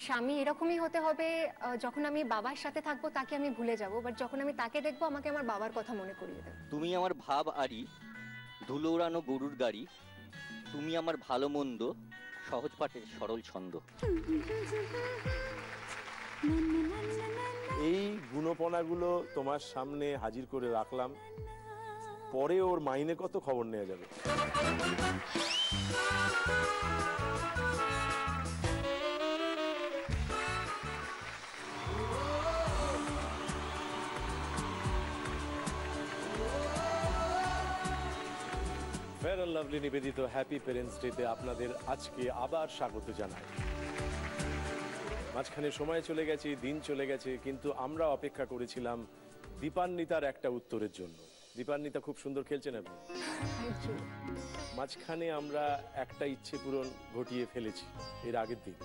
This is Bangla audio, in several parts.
স্বামী এরকমই হতে হবে, যখন আমি বাবার সাথে থাকবো তাকে আমি ভুলে যাব, বাট যখন আমি তাকে দেখবো আমাকে আমার বাবার কথা মনে করিয়ে দেবে। তুমি আমার ভাব আড়ি, ধুলো উড়ানো গরুর গাড়ি, তুমি আমার ভালো মন্দ, সহজ পাঠের সরল ছন্দ। এই গুণপনাগুলো তোমার সামনে হাজির করে রাখলাম, পরে ওর মাইনে কত খবর নেওয়া যাবে। ফেয়ার অ্যান্ড লাভলি নিবেদিত হ্যাপি প্যারেন্টস ডেতে আপনাদের আজকে আবার স্বাগত জানাই। মাঝখানে সময় চলে গেছে, দিন চলে গেছে, কিন্তু আমরা অপেক্ষা করেছিলাম দীপান্বিতার একটা উত্তরের জন্য। দীপান্বিতা খুব সুন্দর খেলছেন আপনি। মাঝখানে আমরা একটা ইচ্ছে পূরণ ঘটিয়ে ফেলেছি এর আগের দিন।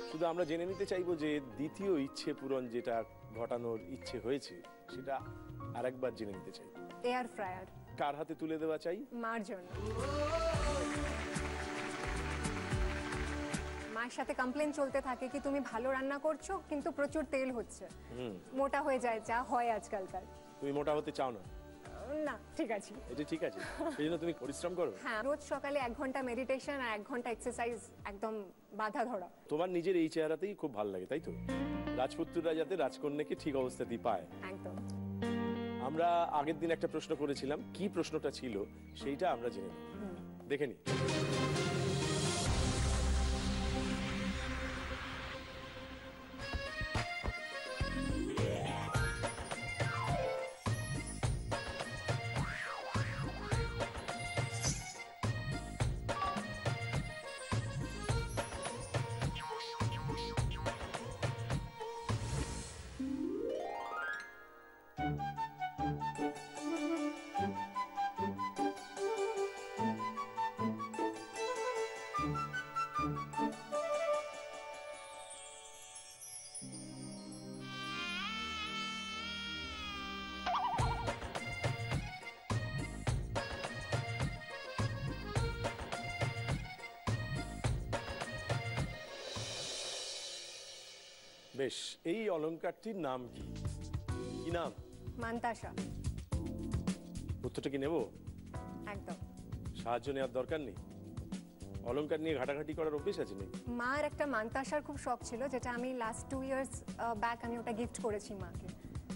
শুধু আমরা জেনে নিতে চাইবো যে দ্বিতীয় ইচ্ছে পূরণ যেটা ঘটানোর ইচ্ছে হয়েছে সেটা আরেকবার জেনে নিতে চাই। এয়ার ফ্রায়ার কার হাতে তুলে দেওয়া চাই? মার জন্য। মায়ের সাথে কমপ্লেন চলতে থাকে কি তুমি ভালো রান্না করছো কিন্তু প্রচুর তেল হচ্ছে, মোটা হয়ে যায়, যা হয় আজকালকার। তুমি মোটা হতে চাও না? না, ঠিক আছে, এটা ঠিক আছে, এই জন্য তুমি পরিশ্রম করো। হ্যাঁ, রোজ সকালে 1 ঘন্টা মেডিটেশন আর 1 ঘন্টা এক্সারসাইজ, একদম বাধা ধরা। তোমার নিজের এই চেহারাতেই খুব ভালো লাগে, তাই তো? রাজপুত্ররা যাতে রাজকন্যাকে ঠিক অবস্থাতেই পায়। একদম। আমরা আগের দিন একটা প্রশ্ন করেছিলাম, কি প্রশ্নটা ছিল সেইটা আমরা জেনে নিই, দেখে নিই। বেশ, এই অলংকারটির নাম কি? কি নাম? মান্তাসা। উত্তরটা কি নেব? একদম। সাহায্য নেওয়ার দরকার নেই? অলংকার নিয়ে ঘাটাঘাটি করার অভ্যেস আছে নাকি? মার একটা মান্তাসার খুব শখ ছিল, যেটা আমি লাস্ট 2 ইয়ার্স ব্যাক আমি ওটা গিফট করেছি মাকে।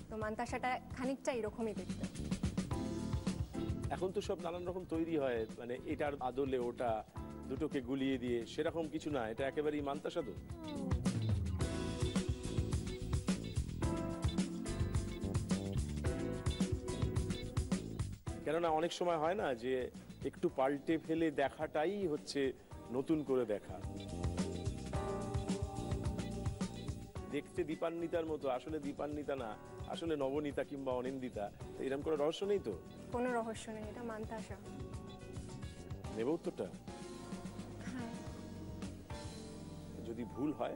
তো মান্তাসাটা খানিকটা এরকমই দেখতে। এখন তো সব নানান রকম তৈরি হয়, মানে এটার আদলে ওটা দুটোকে গুলিয়ে দিয়ে, সেরকম কিছু না, এটা একেবারেই মান্তাসা তো। কেননা অনেক সময় হয় না যে একটু পাল্টে ফেলে দেখাটাই হচ্ছে নতুন করে দেখা। দেখতে দীপান্বিতার মতো, আসলে দীপান্বিতা না, আসলে নবনীতা কিংবা অনিন্দিতা, এরকম কোনো রহস্য নেই তো? কোনো রহস্য নেই, এটা মান্তাসা। নেব উত্তরটা? যদি ভুল হয়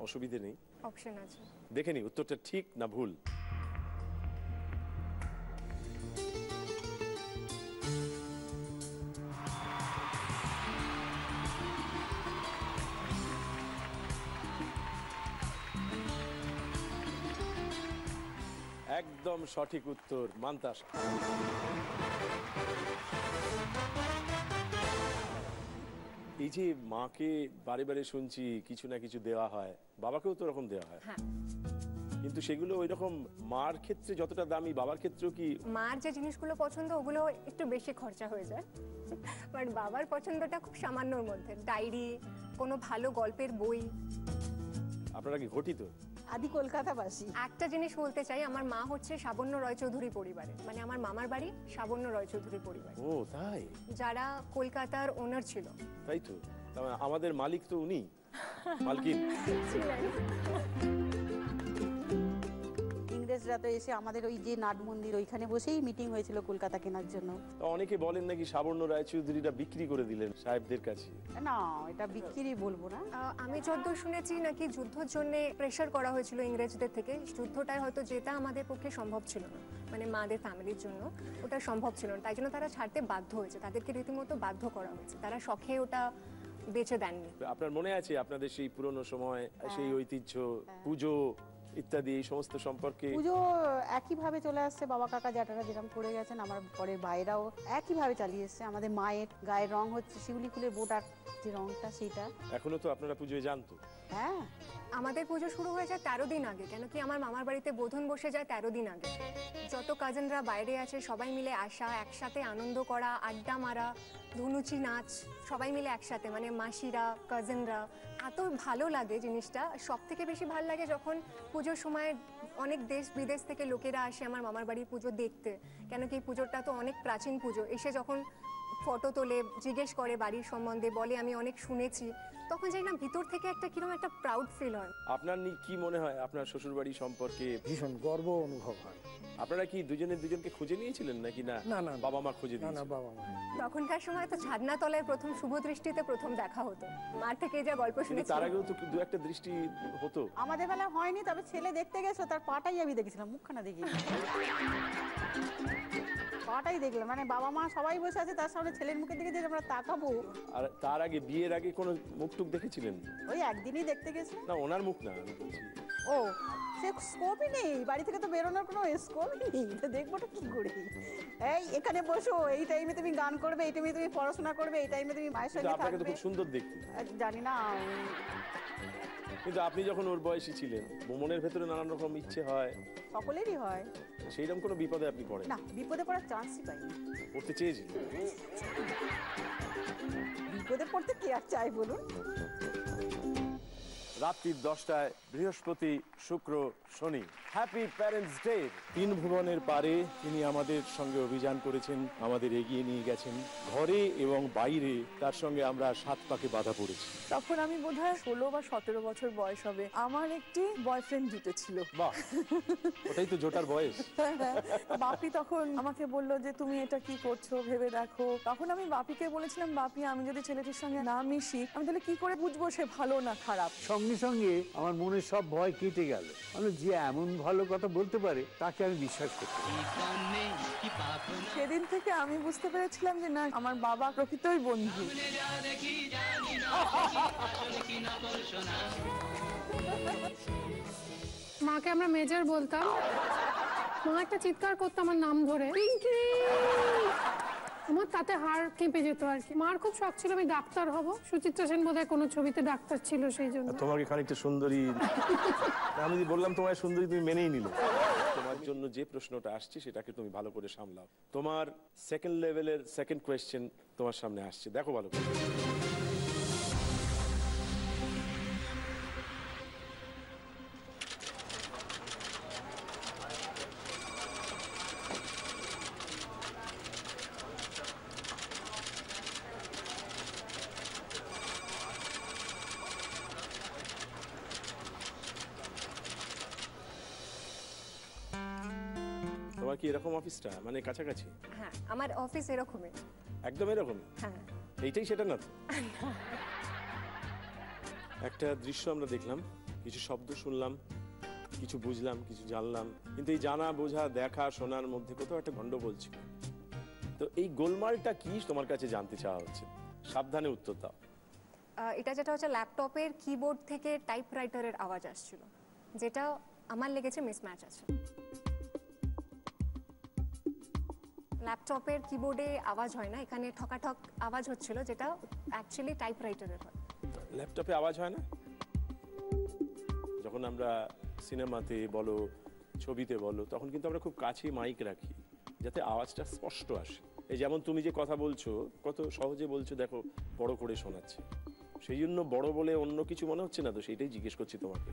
অসুবিধে নেই, অপশন আছে। দেখে নি উত্তরটা ঠিক না ভুল। একদম সঠিক উত্তর, মান্তাসা। এই যে মাকে বারে বারে শুনছি কিছু না কিছু দেওয়া হয়, বাবাকেও তো ওরকম দেওয়া হয়, কিন্তু সেগুলো ওই রকম মার ক্ষেত্রে যতটা দামি, বাবার ক্ষেত্রেও কি? মার যে জিনিসগুলো পছন্দ ওগুলো একটু বেশি খরচা হয়ে যায়, বাট বাবার পছন্দটা খুব সামান্যর মধ্যে। ডায়েরি, কোনো ভালো গল্পের বই। আপনারা কি ঘটিত? আদি কলকাতাবাসী। একটা জিনিস বলতে চাই, আমার মা হচ্ছে শাবন্য রয়চৌধুরী পরিবারে, মানে আমার মামার বাড়ি শাবন্য রয়চৌধুরী পরিবার। ও তাই? যারা কলকাতার ওনার ছিল। তাই তো, তার মানে আমাদের মালিক তো উনি, মালকিন। ইংরেজরা তো এসে আমাদের ওই যে নাট মন্দির ওইখানে বসেই মিটিং হয়েছিল কলকাতা কেনার জন্য। অনেকে বলেন নাকি সাবর্ণ রায়চৌধুরীরা বিক্রি করে দিলেন সাহেবদের কাছে। না, এটা বিক্রি বলবো না। আমি যতদূর শুনেছি নাকি যুদ্ধের জন্য প্রেশার করা হয়েছিল ইংরেজদের থেকে, যুদ্ধটায় হয়তো যেটা আমাদের পক্ষে সম্ভব ছিল না, মানে মাদের ফ্যামিলির জন্য ওটা সম্ভব ছিল না, তাই জন্য তারা ছাড়তে বাধ্য হয়েছে, তাদেরকে রীতিমতো বাধ্য করা হয়েছে, তারা শখে ওটা বেঁচে দেননি। আপনার মনে আছে আপনাদের সেই পুরনো সময়, সেই ঐতিহ্য, পুজো ইত্যাদি এই সমস্ত সম্পর্কে? পুজো একইভাবে চলে আসছে, বাবা কাকা জ্যাঠারা যেরকম করে গেছেন, আমার পরের ভাইরাও একইভাবে চালিয়ে এসছে। আমাদের মায়ের গায়ের রং হচ্ছে শিউলি ফুলের বোটার যে রংটা, সেইটা এখনো তো আপনারা পুজোয় জানতো? হ্যাঁ। আমাদের পুজো শুরু হয়ে যায় 13 দিন আগে, কেন কি আমার মামার বাড়িতে বোধন বসে যায় 13 দিন আগে। যত কাজিনরা বাইরে আছে সবাই মিলে আসা, একসাথে আনন্দ করা, আড্ডা মারা, ধুনুচি নাচ, সবাই মিলে একসাথে, মানে মাসিরা, কাজিনরা, এত ভালো লাগে জিনিসটা। সব থেকে বেশি ভালো লাগে যখন পুজোর সময় অনেক দেশ বিদেশ থেকে লোকেরা আসে আমার মামার বাড়ির পুজো দেখতে, কেন কি এই পুজোটা তো অনেক প্রাচীন পুজো। এসে যখন ফটো তোলে, জিজ্ঞেস করে বাড়ির সম্বন্ধে, বলে আমি অনেক শুনেছি, তখন যাই না ভিতর থেকে একটা কিরকম একটা প্রাউড ফিল হয়। আপনার কি মনে হয় আপনার শ্বশুরবাড়ি সম্পর্কে? ভীষণ গর্ব অনুভব হয়। আপনারা কি দুজনকে খুঁজে নিয়েছিলেন নাকি না না, না, বাবা মা খুঁজে না না, দিয়েছিল? বাবা মা। তখনকার সময় তো ছাদনা তলায় প্রথম শুভ দৃষ্টিতে প্রথম দেখা হতো, মার থেকে যা গল্প কিন্তু শুনেছি। তার আগেও তো দু একটা দৃষ্টি হতো। আমাদের বেলা হয়নি, তবে ছেলে দেখতে গেছো, তার পাটাই আমি দেখেছিলাম, মুখখানা দেখি পাটাই দেখলাম, মানে বাবা মা সবাই বসে আছে, তার সামনে ছেলের মুখের দিকে যে আমরা তাকাবো। আর তার আগে, বিয়ের আগে কোনো মুখটুক দেখেছিলেন? ওই একদিনই দেখতে গেছে। না, ওনার মুখ না, আমি বলছি। ও, সে স্কোপই নেই, বাড়ি থেকে তো বেরোনোর কোনো স্কোপই নেই, তো দেখবোটা কি করে? এই এখানে বসো, এই টাইমে তুমি গান করবে, এই টাইমে তুমি পড়াশোনা করবে, এই টাইমে তুমি মায়ের কিন্তু সঙ্গে আপনাকে তো থাকবে। খুব সুন্দর দেখতে। জানি না, কিন্তু আপনি যখন ওর বয়সী ছিলেন, মনের ভেতরে নানান রকম ইচ্ছে হয়, সকলেরই হয়। সেইরকম কোনো বিপদে আপনি পড়েন? না, বিপদে পড়ার চান্সই পাইনি। পড়তে চেয়েছিলেন? বিপদে পড়তে কে আর চাই বলুন? রাত্রি 10টায় বৃহস্পতি, শুক্র, শনি, হ্যাপি প্যারেন্টস ডে। 3 ভুবনের পারে তিনি আমাদের সঙ্গে অভিযান করেছেন, আমাদের এগিয়ে নিয়ে গেছেন ঘরে এবং বাইরে। তার সঙ্গে আমরা 7 পাকে বাধা পড়েছি। তখন আমি বোধহয় 16 বা 17 বছর বয়স হবে। আমার একটি বয়ফ্রেন্ড জুটেছিল। বাহ, ওটাই তো জোটার বয়স। বাপি তখন আমাকে বলল যে তুমি এটা কি করছো, ভেবে দেখো। তখন আমি বাপিকে বলেছিলাম, বাপি আমি যদি ছেলেটির সঙ্গে না মিশি, আমি তাহলে কি করে বুঝবো সে ভালো না খারাপ? সঙ্গে সঙ্গে আমার মনের সব ভয় কেটে গেল। আমি যে এমন ভালো কথা বলতে পারে তাকে আমি বিশ্বাস করতে পারি। সেদিন থেকে আমি বুঝতে পেরেছিলাম যে না, আমার বাবা প্রকৃতই বন্ধু। মাকে আমরা মেজর বলতাম। মা একটা চিৎকার করতো আমার নাম ধরে, পিঙ্কি। আমার তাতে হাড় কেঁপে যেত আর কি। মার খুব শখ ছিল আমি ডাক্তার হব। সুচিত্রা সেন বোধহয় কোনো ছবিতে ডাক্তার ছিল, সেই জন্য। তোমাকে খানিকটা সুন্দরী, আমি যে বললাম তোমায় সুন্দরী, তুমি মেনেই নিলে। তোমার জন্য যে প্রশ্নটা আসছে সেটাকে তুমি ভালো করে সামলাও। তোমার সেকেন্ড লেভেলের সেকেন্ড কোয়েশ্চেন তোমার সামনে আসছে, দেখো ভালো করে। তোমার কি এরকম অফিসটা, মানে কাছাকাছি? হ্যাঁ, আমার অফিস এরকমই। একদম এরকম? হ্যাঁ। এইটাই সেটা না তো? একটা দৃশ্য আমরা দেখলাম, কিছু শব্দ শুনলাম, কিছু বুঝলাম, কিছু জানলাম, কিন্তু এই জানা, বোঝা, দেখা, শোনার মধ্যে কোথাও একটা গন্ডগোল ছিল। তো এই গোলমালটা কি তোমার কাছে জানতে চাওয়া হচ্ছে, সাবধানে উত্তর দাও। এটা যেটা হচ্ছে ল্যাপটপের কিবোর্ড থেকে টাইপরাইটারের আওয়াজ আসছিল, যেটা আমার লেগেছে মিসম্যাচ আছে। ল্যাপটপের কিবোর্ডে আওয়াজ হয় না, এখানে ঠকাঠক আওয়াজ হচ্ছিল, যেটা অ্যাকচুয়ালি টাইপরাইটারের হয়। ল্যাপটপে আওয়াজ হয় না? যখন আমরা সিনেমাতে বলো, ছবিতে বলো, তখন কিন্তু আমরা খুব কাছে মাইক রাখি যাতে আওয়াজটা স্পষ্ট আসে। এই যেমন তুমি যে কথা বলছো, কত সহজে বলছো, দেখো বড় করে শোনাচ্ছে। সেই জন্য বড় বলে অন্য কিছু মনে হচ্ছে না তো, সেইটাই জিজ্ঞেস করছি তোমাকে।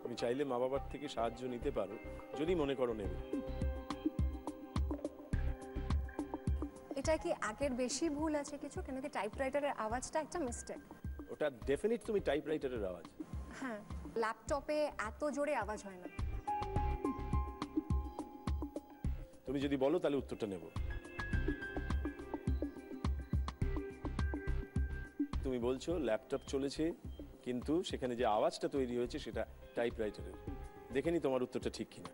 তুমি চাইলে মা বাবার থেকে সাহায্য নিতে পারো, যদি মনে করো নেবে। এটা কি আগের বেশি ভুল আছে কিছু, কেন কি টাইপরাইটারের আওয়াজটা একটা মিস্টেক। ওটা ডেফিনিট তুমি টাইপরাইটারের আওয়াজ। হ্যাঁ, ল্যাপটপে এত জোরে আওয়াজ হয় না। তুমি যদি বলো তাহলে উত্তরটা নেব। তুমি বলছো ল্যাপটপ চলেছে, কিন্তু সেখানে যে আওয়াজটা তৈরি হয়েছে সেটা টাইপরাইটারের। দেখে নি তোমার উত্তরটা ঠিক কিনা।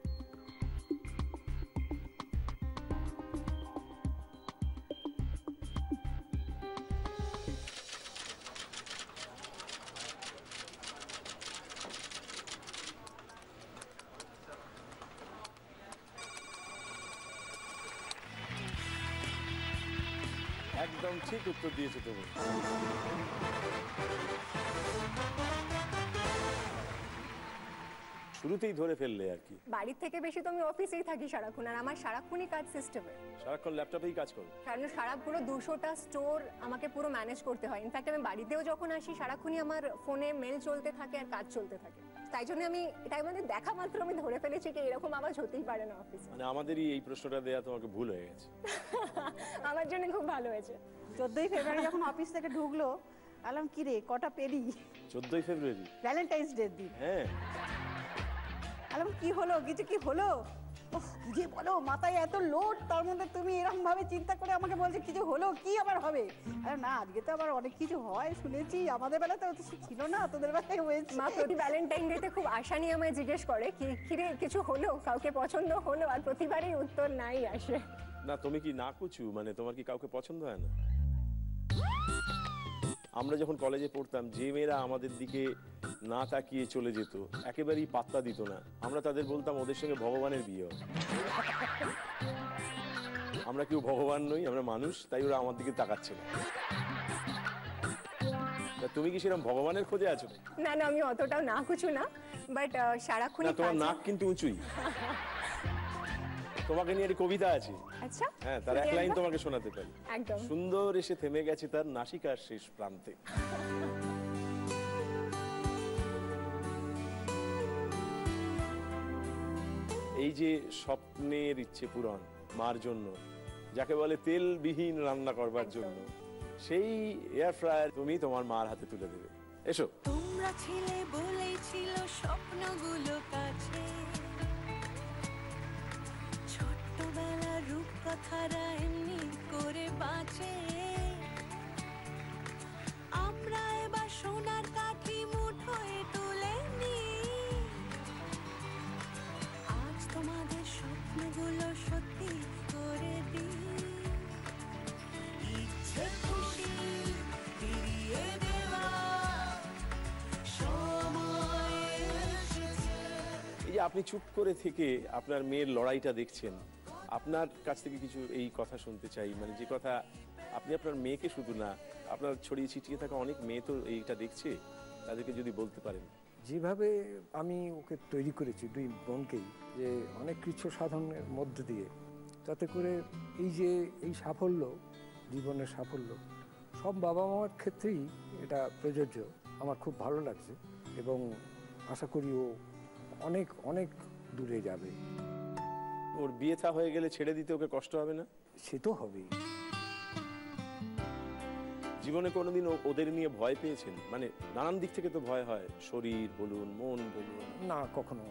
একদম ঠিক উত্তর দিয়েছো তুমি। শুরুতেই ধরে ফেললে আর কি। বাড়ির থেকে বেশি তো আমি অফিসেই থাকি সারাক্ষণ, আর আমার সারাক্ষণই কাজ সিস্টেমে, সারাক্ষণ ল্যাপটপেই কাজ করো। কারণ সারা পুরো 200টা স্টোর আমাকে পুরো ম্যানেজ করতে হয়। ইনফ্যাক্ট আমি বাড়িতেও যখন আসি সারাক্ষণই আমার ফোনে মেল চলতে থাকে আর কাজ চলতে থাকে। তাই জন্য আমি এটা আমাদের দেখা মাত্র আমি ধরে ফেলেছি কি এরকম আওয়াজ হতেই পারে না অফিসে। মানে আমাদেরই এই প্রশ্নটা দেয়া তোমাকে ভুল হয়ে গেছে। আমার জন্য খুব ভালো হয়েছে। 14ই ফেব্রুয়ারি যখন অফিস থেকে ঢুকলো, আলাম কি রে কটা পেরি, 14ই ফেব্রুয়ারি ভ্যালেন্টাইন্স ডে দিন। হ্যাঁ, আলাম কি হলো, কিছু কি হলো? ওহ, কি যে বলো, মাথায় এত লোড, তার মধ্যে তুমি এরকম ভাবে চিন্তা করে আমাকে বলছো কিছু হলো, কি আবার হবে? আরে না, আজকে তো আবার অনেক কিছু হয় শুনেছি, আমাদের বেলাতে তো ছিল না, তোদের বেলায় হয়েছে। মা প্রতি ভ্যালেন্টাইন ডেতে খুব আশা নিয়ে আমায় জিজ্ঞেস করে কি কিরে কিছু হলো, কাউকে পছন্দ হলো, আর প্রতিবারই উত্তর নাই আসে। না তুমি কি না কুচু, মানে তোমার কি কাউকে পছন্দ হয় না? আমরা যখন কলেজে পড়তাম, যে মেয়েরা আমাদের দিকে না তাকিয়ে চলে যেত, একেবারেই পাত্তা দিত না, আমরা তাদের বলতাম ওদের সঙ্গে ভগবানের বিয়ে হবে। আমরা কেউ ভগবান নই, আমরা মানুষ, তাই ওরা আমার দিকে তাকাচ্ছে না। তা তুমি কি সেরকম ভগবানের খোঁজে আছো? না না, আমি অতটাও না কিছু না, বাট সারাক্ষণ না, তোমার নাক কিন্তু উঁচুই। তোমাকে নিয়ে একটা কবিতা আছে। আচ্ছা, হ্যাঁ, তার এক লাইন তোমাকে শোনাতে পারি। একদম। সুন্দর এসে থেমে গেছে তার নাসিকার শেষ প্রান্তে। এই যে স্বপ্নের ইচ্ছে পূরণ মার জন্য, যাকে বলে তেলবিহীন রান্না করবার জন্য, সেই এয়ার ফ্রায়ার তুমি তোমার মার হাতে তুলে দেবে। এসো। তোমরা ছিলে বলেই ছিল স্বপ্নগুলো কাছে, ছোট্টবেলার রূপকথারা এমনি করে বাঁচে। আমরা এবার সোনার কাঠি মুঠোয় তুলে নি, আজ তোমাদের স্বপ্নগুলো সত্যি করে দিই। ইচ্ছে খুশি ফিরিয়ে দেওয়া সময় এসেছে। এই যে আপনি চুপ করে থেকে আপনার মেয়ের লড়াইটা দেখছেন, আপনার কাছ থেকে কিছু এই কথা শুনতে চাই, মানে যে কথা আপনি আপনার মেয়েকে শুধু না, আপনার ছড়িয়ে ছিটিয়ে থাকা অনেক মেয়ে তো এইটা দেখছে, তাদেরকে যদি বলতে পারেন। যেভাবে আমি ওকে তৈরি করেছি দুই বোনকেই, যে অনেক কিছু সাধনের মধ্যে দিয়ে, তাতে করে এই যে এই সাফল্য, জীবনের সাফল্য সব বাবা মার ক্ষেত্রেই এটা প্রযোজ্য। আমার খুব ভালো লাগছে এবং আশা করি ও অনেক অনেক দূরে যাবে। ওর বিয়ে থা হয়ে গেলে ছেড়ে দিতে ওকে কষ্ট হবে না? সে তো হবেই। জীবনে কোনোদিন ওদের নিয়ে ভয় পেয়েছেন? মানে নানান দিক থেকে তো ভয় হয়, শরীর বলুন, মন বলুন। না, কখনো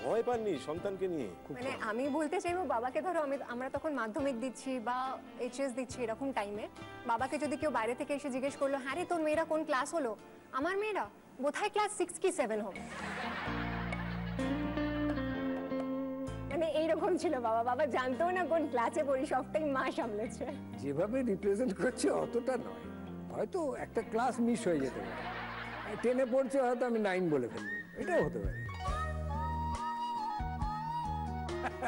ভয় পাননি সন্তানকে নিয়ে? মানে আমি বলতে চাইবো বাবাকে, ধরো আমরা তখন মাধ্যমিক দিচ্ছি বা এইচএস দিচ্ছি, এরকম টাইমে বাবাকে যদি কেউ বাইরে থেকে এসে জিজ্ঞেস করলো, হ্যাঁ রে তোর মেয়েরা কোন ক্লাস হলো, আমার মেয়েরা বোধহয় ক্লাস 6 কি 7 হবে, মানে এইরকম ছিল বাবা। বাবা জানতো না কোন ক্লাসে পড়ি, সবটাই মা সামলেছে। যেভাবে রিপ্রেজেন্ট করছে অতটা নয়, হয়তো একটা ক্লাস মিস হয়ে যেতে পারে, 10-এ পড়ছে হয়তো আমি 9 বলে ফেলবো, এটাও হতে পারে।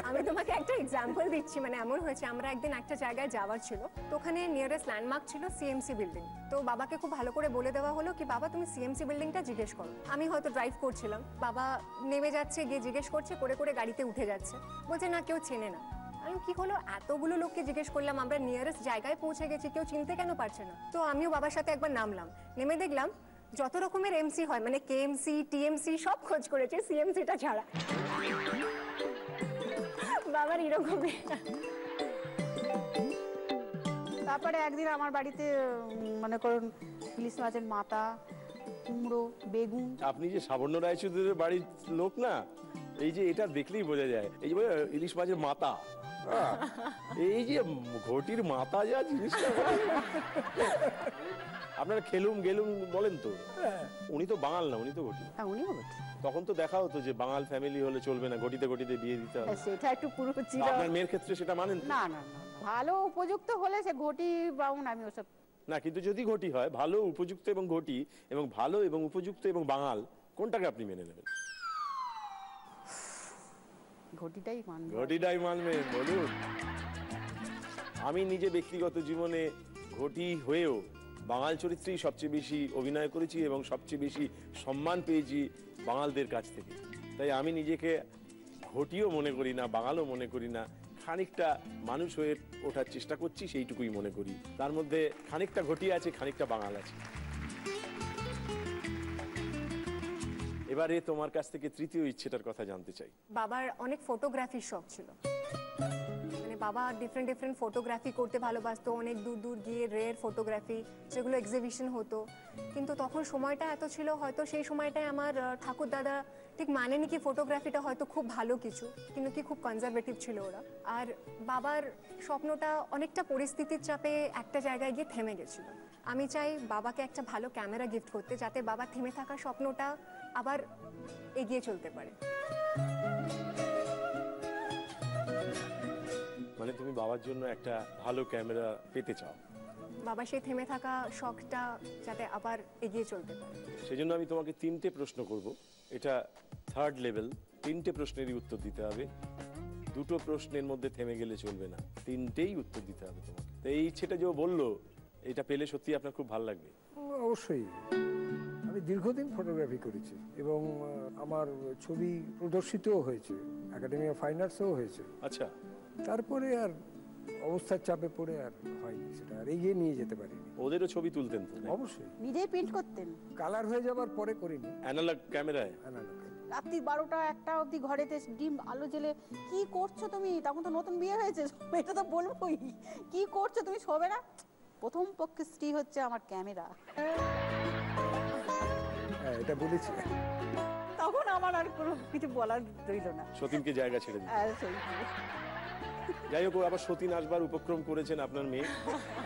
আমি তোমাকে একটা এক্সাম্পল দিচ্ছি, মানে এমন হয়েছে আমরা একদিন একটা জায়গায় যাওয়ার ছিল, তো ওখানে নিয়ারেস্ট ল্যান্ডমার্ক ছিল সিএমসি বিল্ডিং। তো বাবাকে খুব ভালো করে বলে দেওয়া হলো কি বাবা তুমি সিএমসি বিল্ডিংটা জিজ্ঞেস করো। আমি হয়তো ড্রাইভ করছিলাম, বাবা নেমে যাচ্ছে, গিয়ে জিজ্ঞেস করছে, করে করে গাড়িতে উঠে যাচ্ছে, বলছে না কেউ চেনে না। আমি কি হলো, এতগুলো লোককে জিজ্ঞেস করলাম, আমরা নিয়ারেস্ট জায়গায় পৌঁছে গেছি, কেউ চিনতে কেন পারছে না? তো আমিও বাবার সাথে একবার নামলাম, নেমে দেখলাম যত রকমের এমসি হয়, মানে কেএমসি টিএমসি সব খোঁজ করেছে, সিএমসিটা ছাড়া। বাবার এরকমই। তারপরে একদিন আমার বাড়িতে মনে করুন ইলিশ মাছের মাথা, কুমড়ো, বেগুন। আপনি যে সাবর্ণ রায়চৌধুরীর বাড়ির লোক না, এই যে এটা দেখলেই বোঝা যায়। এই যে ইলিশ মাছের মাথা, এই যে ঘটির মাথা যা জিনিসটা, আপনারা খেলুম গেলুম বলেন তো, উনি তো বাঙাল না, উনি তো ঘটি। হ্যাঁ উনি বলছে তখন তো দেখা হতো যে বাঙাল ফ্যামিলি হলে চলবে না, ঘটিতে ঘটিতে বিয়ে দিতে হবে। সেটা একটু পুরো চির আপনার মেয়ের ক্ষেত্রে সেটা মানেন তো? না না না, ভালো উপযুক্ত হলে সে ঘটি বাউন আমি ওসব না, কিন্তু যদি ঘটি হয়, ভালো উপযুক্ত এবং ঘটি এবং ভালো এবং উপযুক্ত এবং বাঙাল, কোনটাকে আপনি মেনে নেবেন? ঘটিটাই মানব। ঘটিটাই মানবেন, বলুন। আমি নিজে ব্যক্তিগত জীবনে ঘটি হয়েও বাঙাল চরিত্রেই সবচেয়ে বেশি অভিনয় করেছি এবং সবচেয়ে বেশি সম্মান পেয়েছি বাঙালদের কাছ থেকে। তাই আমি নিজেকে ঘটিও মনে করি না, বাঙালও মনে করি না, খানিকটা মানুষ হয়ে ওঠার চেষ্টা করছি, সেইটুকুই মনে করি। তার মধ্যে খানিকটা ঘটি আছে, খানিকটা বাঙাল আছে। এবারে তোমার কাছ থেকে তৃতীয় ইচ্ছেটার কথা জানতে চাই। বাবার অনেক ফটোগ্রাফির শখ ছিল, মানে বাবা ডিফারেন্ট ডিফারেন্ট ফটোগ্রাফি করতে ভালোবাসতো, অনেক দূর দূর গিয়ে রেয়ার ফটোগ্রাফি যেগুলো এক্সিবিশন হতো। কিন্তু তখন সময়টা এত ছিল, হয়তো সেই সময়টায় আমার ঠাকুর দাদা ঠিক মানেনি কি ফটোগ্রাফিটা হয়তো খুব ভালো কিছু, কিন্তু কি খুব কনজারভেটিভ ছিল ওরা। আর বাবার স্বপ্নটা অনেকটা পরিস্থিতির চাপে একটা জায়গায় গিয়ে থেমে গেছিল। আমি চাই বাবাকে একটা ভালো ক্যামেরা গিফট করতে, যাতে বাবা থেমে থাকা স্বপ্নটা আবার এগিয়ে চলতে পারে। মানে তুমি বাবার জন্য একটা ভালো ক্যামেরা পেতে চাও? বাবা সেই থেমে থাকা শখটা যাতে আবার এগিয়ে চলতে পারে। সেজন্য আমি তোমাকে 3টে প্রশ্ন করব। এটা 3rd লেভেল, 3টে প্রশ্নেরই উত্তর দিতে হবে। 2টো প্রশ্নের মধ্যে থেমে গেলে চলবে না, 3টেই উত্তর দিতে হবে তোমাকে। তো এই ইচ্ছেটা যে ও বললো, এটা পেলে সত্যি আপনার খুব ভালো লাগবে। অবশ্যই। আমি দীর্ঘদিন ফটোগ্রাফি করেছি এবং আমার ছবি প্রদর্শিতও হয়েছে, একাডেমি অফ ফাইন আর্টসেও হয়েছে। আচ্ছা, তারপরে আর অবস্থার চাপে পড়ে আর হয়নি, সেটা আর এগিয়ে নিয়ে যেতে পারিনি। ওদেরও ছবি তুলতেন তো? অবশ্যই। নিজেই প্রিন্ট করতেন? কালার হয়ে যাবার পরে করিনি, অ্যানালগ ক্যামেরায়। রাত্রি 12টা 1টা অবধি ঘরেতে ডিম আলো জেলে কি করছো তুমি? তখন তো নতুন বিয়ে হয়েছে, এটা তো বলবোই। কি করছো তুমি, শোবে না? প্রথম পক্ষে স্ত্রী হচ্ছে আমার ক্যামেরা। হ্যাঁ, এটা বলেছি। তখন আমার আর কোনো কিছু বলার রইল না। সতীনকে জায়গা ছেড়ে দিন। সেই যাই হোক, আবার সতীন আসবার উপক্রম করেছেন আপনার মেয়ে।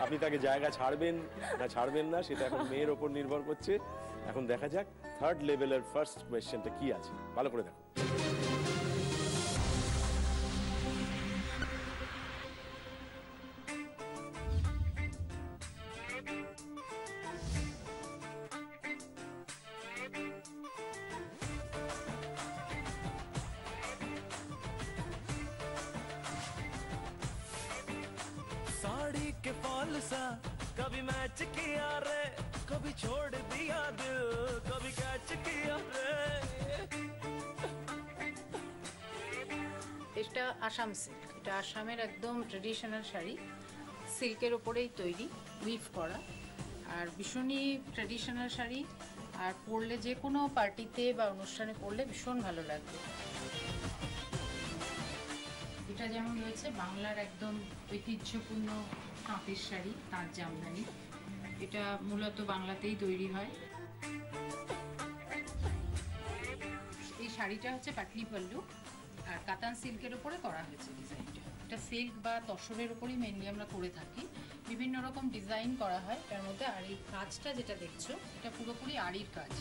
আপনি তাকে জায়গা ছাড়বেন না ছাড়বেন না সেটা এখন মেয়ের ওপর নির্ভর করছে। এখন দেখা যাক 3rd লেভেলের ফার্স্ট কোয়েশ্চেনটা কি আছে, ভালো করে দেখো। साड़ी के फॉल सा कभी मैच किया रे, कभी छोड़ दिया दिल, कभी कैच किया रे। এটা আসাম সিল্ক, এটা আসামের একদম ট্রেডিশনাল শাড়ি, সিল্কের ওপরেই তৈরি, উইভ করা, আর ভীষণই ট্রেডিশনাল শাড়ি। আর পরলে যে কোনো পার্টিতে বা অনুষ্ঠানে পরলে ভীষণ ভালো লাগবে। এটা যেমন রয়েছে বাংলার একদম ঐতিহ্যপূর্ণ তাঁতের শাড়ি, তাঁত জামদানি। এটা মূলত বাংলাতেই তৈরি হয়। এই শাড়িটা হচ্ছে পাটলি পল্লু আর কাতান সিল্কের উপরে করা হয়েছে ডিজাইনটা। এটা সিল্ক বা তসরের উপরই মেনলি আমরা করে থাকি, বিভিন্ন রকম ডিজাইন করা হয় তার মধ্যে। আর এই কাজটা যেটা দেখছো এটা পুরোপুরি আড়ির কাজ।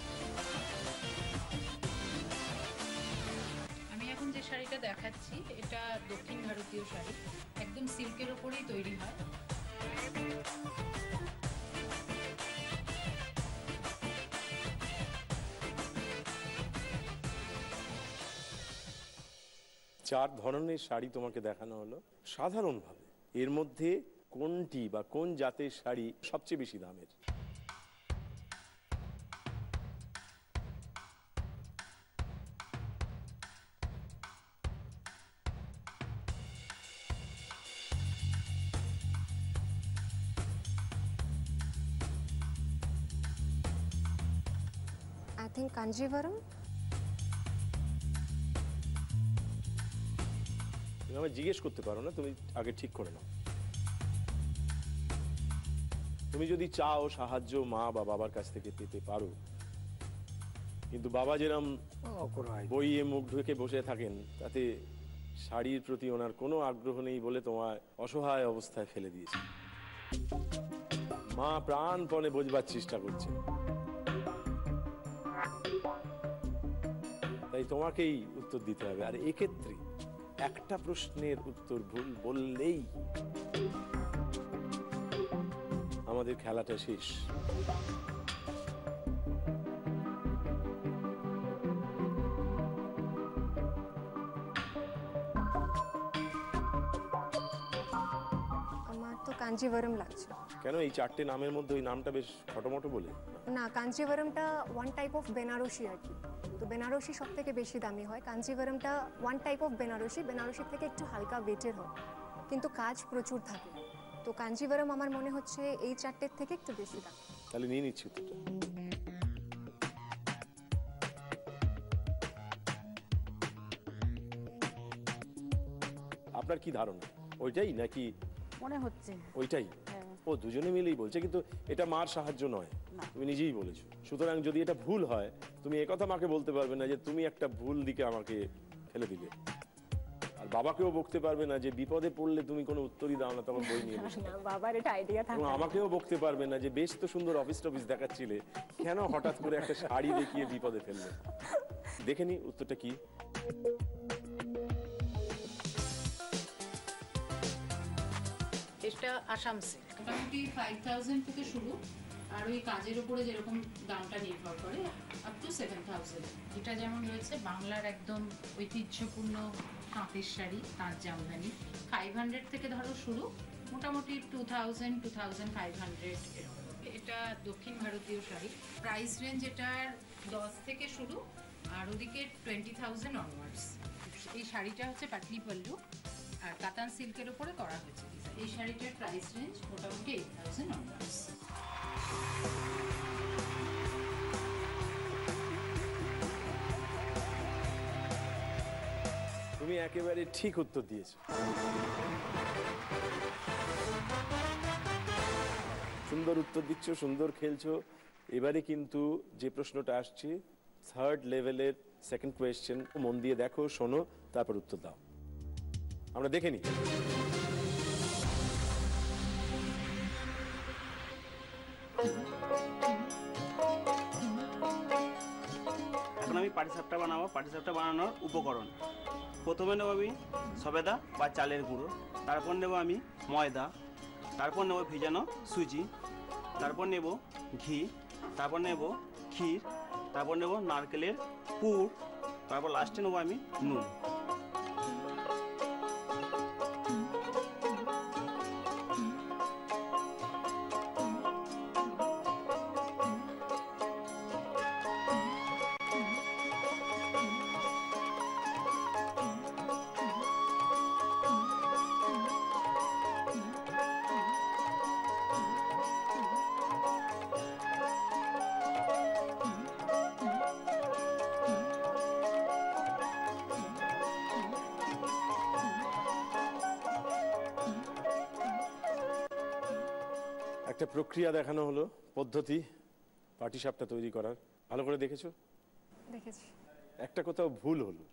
আমি এখন যে শাড়িটা দেখাচ্ছি এটা দক্ষিণ ভারতীয় শাড়ি, একদম সিল্কের উপরেই তৈরি হয়। চার ধরনের শাড়ি তোমাকে দেখানো হলো সাধারণভাবে। এর মধ্যে কোনটি বা কোন জাতের শাড়ি সবচেয়ে বেশি দামের? I think Kanjivaram. তুমি আমায় জিজ্ঞেস করতে পারো না, তুমি আগে ঠিক করে নাও। তুমি যদি চাও সাহায্য মা বা বাবার কাছ থেকে পেতে পারো, কিন্তু বাবা যেরকম বইয়ে মুখ ঢুকে বসে থাকেন তাতে শাড়ির প্রতি ওনার কোনো আগ্রহ নেই বলে তোমার অসহায় অবস্থায় ফেলে দিয়েছে। মা প্রাণপণে বোঝবার চেষ্টা করছে, তাই তোমাকেই উত্তর দিতে হবে। আর এক্ষেত্রে একটা প্রশ্নের উত্তর ভুল বললেই আমাদের খেলাটা শেষ। আমার তো কাঞ্জিভারম লাগছে। কেন এই চারটে নামের মধ্যে ওই নামটা বেশ খটোমটো বলে? না, কাঞ্জিভারমটা ওয়ান টাইপ অফ বেনারসি আর কি। তো বেনারসি সব থেকে বেশি দামি হয়, কাঞ্জিভারমটা ওয়ান টাইপ অফ বেনারসি, বেনারসির থেকে একটু হালকা ওয়েটের হয়, কিন্তু কাজ প্রচুর থাকে। তো কাঞ্জিভারম আমার মনে হচ্ছে এই চারটের থেকে একটু বেশি দাম। তাহলে নিয়ে নিচ্ছি উত্তরটা। আপনার কি ধারণা, ওইটাই নাকি? মনে হচ্ছে ওইটাই। ও দুজনে মিলেই বলছে, কিন্তু এটা মার সাহায্য নয়, তুমি নিজেই বলেছো। সুতরাং যদি এটা ভুল হয়, তুমি একথা মাকে বলতে পারবে না যে তুমি একটা ভুল দিকে আমাকে ফেলে দিলে, আর বাবাকেও বকতে পারবে না যে বিপদে পড়লে তুমি কোনো উত্তরই দাও না, তখন বই নিয়ে বসে। বাবার এটা আইডিয়া থাকে। এবং আমাকেও বকতে পারবে না যে বেশ তো সুন্দর অফিস টফিস দেখাচ্ছিলে, কেন হঠাৎ করে একটা শাড়ি দেখিয়ে বিপদে ফেললে। দেখে নি উত্তরটা কি। এটা আসাম সিল্ক, মোটামুটি 5000 থেকে শুরু, আর ওই কাজের উপরে যেরকম দামটা নির্ভর করে আপ টু 7000। এটা যেমন রয়েছে বাংলার একদম ঐতিহ্যপূর্ণ তাঁতের শাড়ি, তাঁত জামদানি, 500 থেকে ধরো শুরু, মোটামুটি 2000, 2500 এরকম। এটা দক্ষিণ ভারতীয় শাড়ি, প্রাইস রেঞ্জ এটার 10 থেকে শুরু, আর ওদিকে 20,000 অনওয়ার্ডস। এই শাড়িটা হচ্ছে পাটলি পল্লু আর কাতান সিল্কের উপরে করা হয়েছে। এই শাড়িটার প্রাইস রেঞ্জ মোটামুটি 8000 অনওয়ার্ডস। তুমি একেবারে ঠিক উত্তর দিয়েছো। সুন্দর উত্তর দিচ্ছ, সুন্দর খেলছো। এবারে কিন্তু যে প্রশ্নটা আসছে থার্ড লেভেলের সেকেন্ড কোয়েশ্চেন, মন দিয়ে দেখো, শোনো, তারপর উত্তর দাও। আমরা দেখে নিই। এখন আমি পাটিসাপটা বানাবো। পাটিসাপটা বানানোর উপকরণ, প্রথমে নেব আমি সবেদা বা চালের গুঁড়ো, তারপর নেব আমি ময়দা, তারপর নেব ভেজানো সুজি, তারপর নেব ঘি, তারপর নেব ক্ষীর, তারপর নেব নারকেলের পুর, তারপর লাস্টে নেব আমি নুন। একটা প্রক্রিয়া দেখানো হলো, পদ্ধতি পাটিসাপটা তৈরি করার। ভালো করে দেখেছো? দেখেছি। একটা কোথাও ভুল হলো,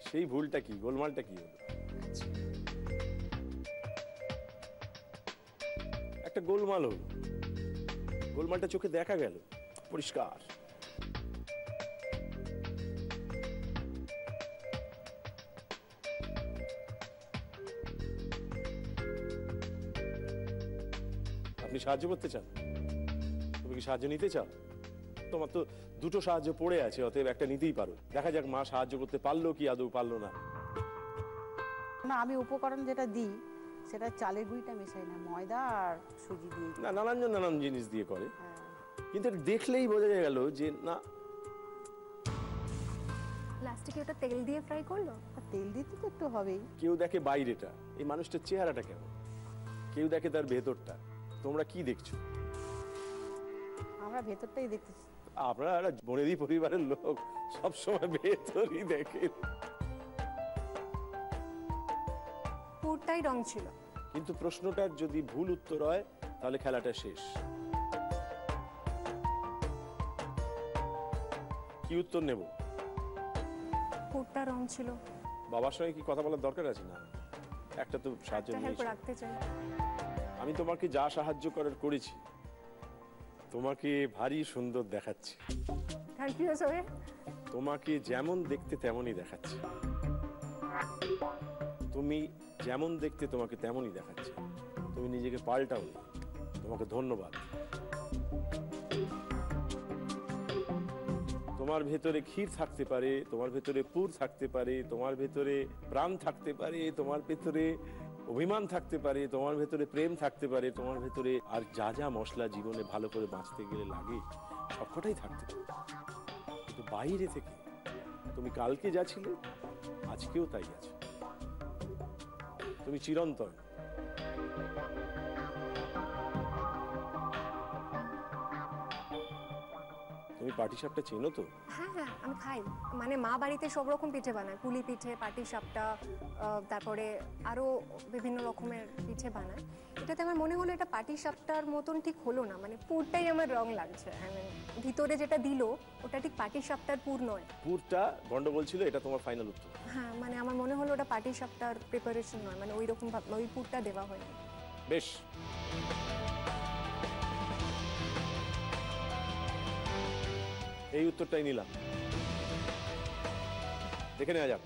সেই ভুলটা কি, গোলমালটা কি হলো? একটা গোলমাল হলো, গোলমালটা চোখে দেখা গেল পরিষ্কার। আপনি সাহায্য করতে চান? তুমি কি সাহায্য নিতে চাও? তোমার তো দুটো সাহায্য পড়ে আছে, অতএব একটা নিতেই পারো। দেখা যাক মা সাহায্য করতে পারলো কি আদৌ পারলো না। না, আমি উপকরণ যেটা দিই সেটা চালের গুঁড়িটা মেশাই না, ময়দা আর সুজি দিয়ে। না, নানান জিনিস দিয়ে করে, কিন্তু এটা দেখলেই বোঝা গেল যে না। লাস্টে কি ওটা তেল দিয়ে ফ্রাই করলো? তেল দিতে তো একটু হবেই। কেউ দেখে বাইরেটা, এই মানুষটার চেহারাটা কেমন, কেউ দেখে তার ভেতরটা। তোমরা কি দেখছো? আমরা ভেতরটাই দেখতেছি। আপনারা বনেদি পরিবারের লোক, সব সময় ভেতরই দেখে। পুরটাই রং ছিল। কিন্তু প্রশ্নটার যদি ভুল উত্তর হয় তাহলে খেলাটা শেষ। কি উত্তর নেব? পুরটা রং ছিল। বাবার সঙ্গে কি কথা বলার দরকার আছে? না, একটা তো সাহায্য হেল্প নিয়ে রাখতে চাই। আমি তোমাকে যা সাহায্য করার করেছি, তোমাকে ভারী সুন্দর দেখাচ্ছে। Thank you Sohel. তোমাকে যেমন দেখতে তেমনই দেখাচ্ছে, তুমি যেমন দেখতে তোমাকে তেমনই দেখাচ্ছে, তুমি নিজেকে পাল্টাওনি। তোমাকে ধন্যবাদ। তোমার ভেতরে ক্ষীর থাকতে পারে, তোমার ভেতরে পুর থাকতে পারে, তোমার ভেতরে প্রাণ থাকতে পারে, তোমার ভেতরে অভিমান থাকতে পারে, তোমার ভেতরে প্রেম থাকতে পারে, তোমার ভেতরে আর যা যা মশলা জীবনে ভালো করে বাঁচতে গেলে লাগে সবকটাই থাকতে পারে। কিন্তু বাইরে থেকে তুমি কালকে যা ছিলে আজকেও তাই আছো। তুমি চিরন্তন। তুমি পাটিসাপটা চেনো তো? হ্যাঁ হ্যাঁ, আমি খাই। মানে মা বাড়িতে সব রকম পিঠে বানায়, পুলি পিঠে, পাটিসাপটা, তারপরে আরো বিভিন্ন রকমের পিঠে বানায়। এটাতে আমার মনে হলো এটা পাটিসাপটার মতন ঠিক হলো না, মানে পুরটাই আমার রং লাগছে। ভিতরে যেটা দিল ওটা ঠিক পাটিসাপটার পুর নয়। পুরটা গন্ডগোল ছিল, এটা তোমার ফাইনাল উত্তর? হ্যাঁ, মানে আমার মনে হলো ওটা পাটিসাপটার প্রিপারেশন নয়, মানে ওই রকম ওই পুরটা দেওয়া হয়নি। বেশ, এই উত্তরটাই নিলাম। দেখে নেওয়া যাক।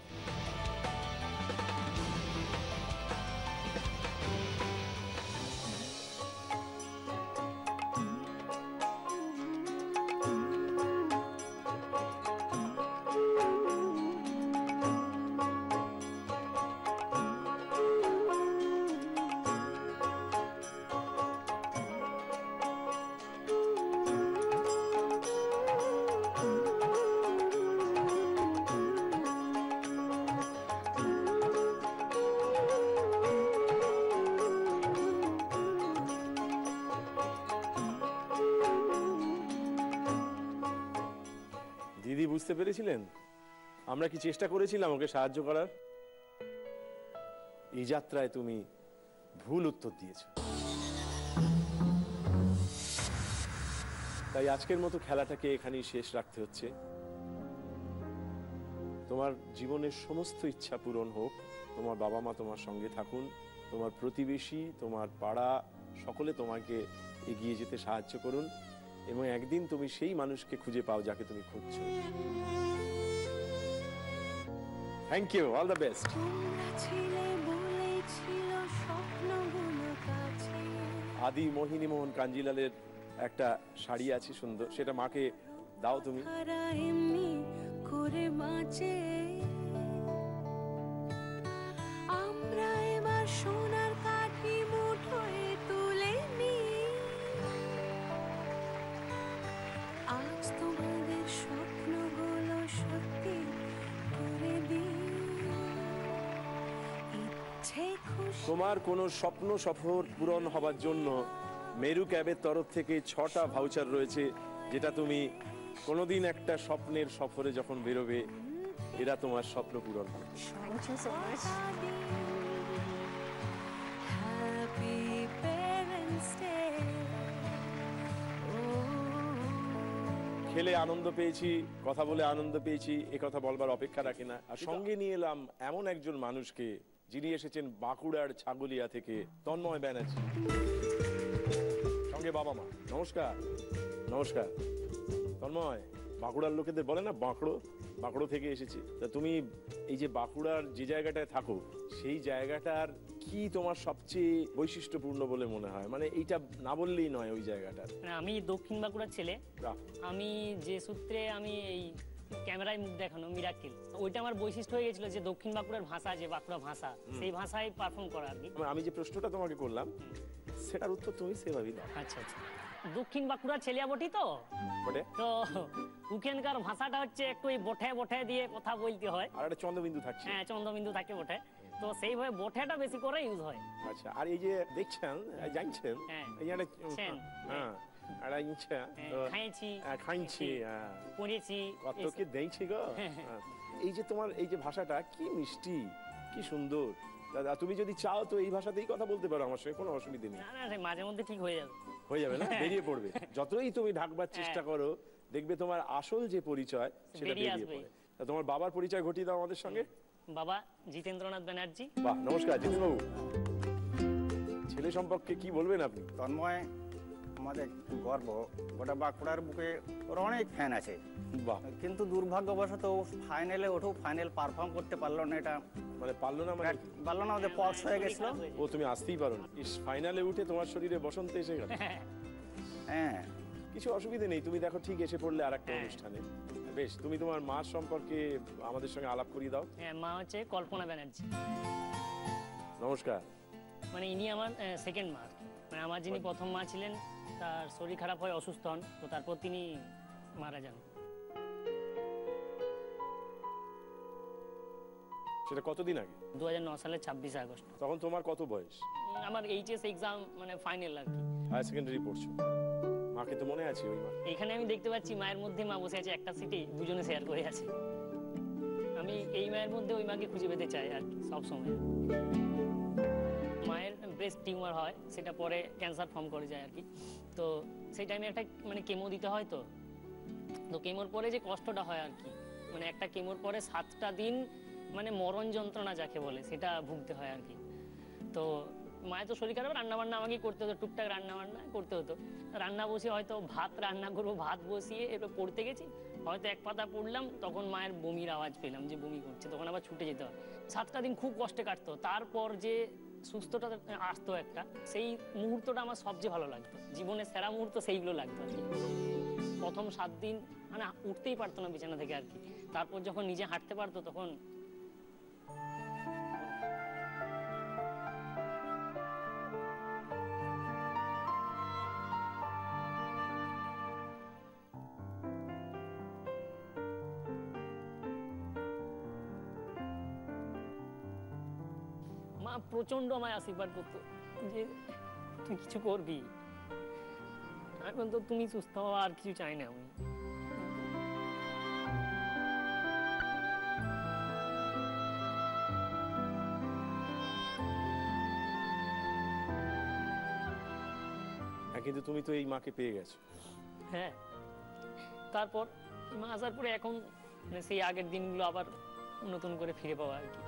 দিদি বুঝতে পেরেছিলেন আমরা কি চেষ্টা করেছিলাম ওকে সাহায্য করার? এই যাত্রায় তুমি ভুল উত্তর দিয়েছো। তাই আজকের মতো খেলাটাকে এখানেই শেষ রাখতে হচ্ছে। তোমার জীবনের সমস্ত ইচ্ছা পূরণ হোক, তোমার বাবা মা তোমার সঙ্গে থাকুন, তোমার প্রতিবেশী, তোমার পাড়া সকলে তোমাকে এগিয়ে যেতে সাহায্য করুন, এবং একদিন তুমি সেই মানুষকে খুঁজে পাও যাকে তুমি খুঁজছো। Thank you, all the best. Adi Mohini মোহন কাঞ্জিলালের একটা শাড়ি আছে সুন্দর, সেটা মাকে দাও তুমি। করে বাঁচে আমরা এবার সোনার কাঠি মুঠোয় তুলে নি। আজ তোমাদের স্বপ্নগুলো সত্যি করে দি। ইচ্ছে খুশি তোমার কোনো স্বপ্ন সফর পূরণ হবার জন্য মেরু ক্যাবের তরফ থেকে 6টা ভাউচার রয়েছে, যেটা তুমি কোনোদিন একটা স্বপ্নের সফরে যখন বেরোবে এরা তোমার স্বপ্ন পূরণ হবে। Thank you so much. Happy parents day. খেলে আনন্দ পেয়েছি, কথা বলে আনন্দ পেয়েছি, এ কথা বলবার অপেক্ষা রাখে না। আর সঙ্গে নিয়ে এলাম এমন একজন মানুষকে যিনি এসেছেন বাঁকুড়ার ছাগলিয়া থেকে, তন্ময় ব্যানার্জি। সঙ্গে বাবা মা। নমস্কার। নমস্কার তন্ময়। বাঁকুড়ার লোকেদের বলে না বাঁকড়ো, বাঁকড়ো থেকে এসেছি। তা তুমি এই যে বাঁকুড়ার যে জায়গাটায় থাকো সেই জায়গাটার কি তোমার সবচেয়ে বৈশিষ্ট্যপূর্ণ বলে মনে হয়? মানে এইটা না বললেই নয় ওই জায়গাটার। আমি দক্ষিণ বাঁকুড়ার ছেলে। আমি যে সূত্রে আমি এই ক্যামেরায় মুখ দেখানো মিরাকেল, ওইটা আমার বৈশিষ্ট্য হয়ে গেছিল যে দক্ষিণ বাঁকুড়ার ভাষা, যে বাঁকুড়া ভাষা, সেই ভাষায় পারফর্ম করা আর কি। আমি যে প্রশ্নটা তোমাকে করলাম সেটার উত্তর তুমি সেভাবেই দাও। আচ্ছা আচ্ছা। দক্ষিণ বাঁকুড়ার ছেলিয়া বটি তো, তো ওখানকার ভাষাটা হচ্ছে একটু বঠে বঠে দিয়ে কথা বলতে হয়, আর একটা চন্দ্রবিন্দু থাকছে। হ্যাঁ, চন্দ্রবিন্দু থাকে বঠে, তো সেইভাবে বঠেটা বেশি করে ইউজ হয়। আচ্ছা, আর এই যে দেখছেন জানছেন এই যে হ্যাঁ আর ইচ্ছা খাইছি খাইছি পড়েছি কত কি দেখছি গো। এই যে তোমার এই যে ভাষাটা কি মিষ্টি, কি সুন্দর। দাদা তুমি যদি চাও তো এই ভাষাতেই কথা বলতে পারো আমার সঙ্গে, কোনো অসুবিধা নেই। না না, মাঝে মধ্যে ঠিক হয়ে যাবে। হয়ে যাবে না? বেরিয়ে পড়বে। যতই তুমি ঢাকবার চেষ্টা করো দেখবে তোমার আসল যে পরিচয় সেটা বেরিয়ে পড়ে। তা তোমার বাবার পরিচয় ঘটিয়ে দাও আমাদের সঙ্গে। বাবা জিতেন্দ্রনাথ ব্যানার্জি। বাহ, নমস্কার জিতেন্দ্রবাবু। ছেলে সম্পর্কে কি বলবেন আপনি? তন্ময় আমাদের গর্ব, গোটা বাঁকুড়ার বুকে ওর অনেক ফ্যান আছে। বাহ। কিন্তু দুর্ভাগ্যবশত ফাইনালে ওঠেও ফাইনাল পারফর্ম করতে পারলো না। এটা মানে পারলো না, মানে পারলো না, আমাদের পক্স হয়ে গেছিল। ও তুমি আসতেই পারো না। ইস, ফাইনালে উঠে তোমার শরীরে বসন্ত এসে গেল। হ্যাঁ, কিছু অসুবিধা নেই, তুমি দেখো ঠিক এসে পড়লে আর একটা অনুষ্ঠানে। বেশ, তুমি তোমার মা সম্পর্কে আমাদের সঙ্গে আলাপ করিয়ে দাও। হ্যাঁ, মা হচ্ছে কল্পনা ব্যানার্জি। নমস্কার। মানে ইনি আমার সেকেন্ড মা। মানে আমার যিনি প্রথম মা ছিলেন তার শরীর খারাপ হয়, অসুস্থ হন, তো তারপর তিনি মারা যান। সেটা কতদিন আগে? 2009 সালের 26 আগস্ট। তখন তোমার কত বয়স? আমার এইচএস এক্সাম মানে ফাইনাল আর কি। হায়ার সেকেন্ডারি পড়ছো। মাকে তো মনে আছে ওই মা? এখানে আমি দেখতে পাচ্ছি মায়ের মধ্যে মা বসে আছে, একটা সিটে দুজনে শেয়ার করে আছে। আমি এই মায়ের মধ্যে ওই মাকে খুঁজে পেতে চাই আর কি সবসময়। মায়ের ব্রেস্ট টিউমার হয়, সেটা পরে ক্যান্সার ফর্ম করে যায় আর কি। তো সেই টাইমে একটা মানে কেমো দিতে হয়, তো কেমোর পরে যে কষ্টটা হয় আর কি, মানে একটা কেমোর পরে 7টা দিন মানে মরণ যন্ত্রণা যাকে বলে সেটা ভুগতে হয় আর কি। তো মায়ের তো শরীর খারাপ, রান্নাবান্না আমাকেই করতে হতো, টুকটাক রান্নাবান্না করতে হতো। রান্না বসিয়ে হয়তো ভাত রান্না করবো, ভাত বসিয়ে এবার পড়তে গেছি, হয়তো এক পাতা পড়লাম, তখন মায়ের বমির আওয়াজ পেলাম যে বমি করছে, তখন আবার ছুটে যেতে হয়। 7টা দিন খুব কষ্টে কাটতো। তারপর যে সুস্থতা আসতো একটা, সেই মুহূর্তটা আমার সবচেয়ে ভালো লাগতো, জীবনের সেরা মুহূর্ত সেইগুলো লাগতো আর কি। প্রথম 7 দিন মানে উঠতেই পারতো না বিছানা থেকে আর কি। তারপর যখন নিজে হাঁটতে পারতো তখন মা প্রচন্ড আমায় আশীর্বাদ করতো যে তুই কিছু করবি, এখন তো তুমি সুস্থ হওয়া, আর কিছু চাই না আমি। কিন্তু তুমি তো এই মাকে পেয়ে গেছো। হ্যাঁ, তারপর মা আসার পরে এখন মানে সেই আগের দিনগুলো আবার নতুন করে ফিরে পাওয়া আর কি।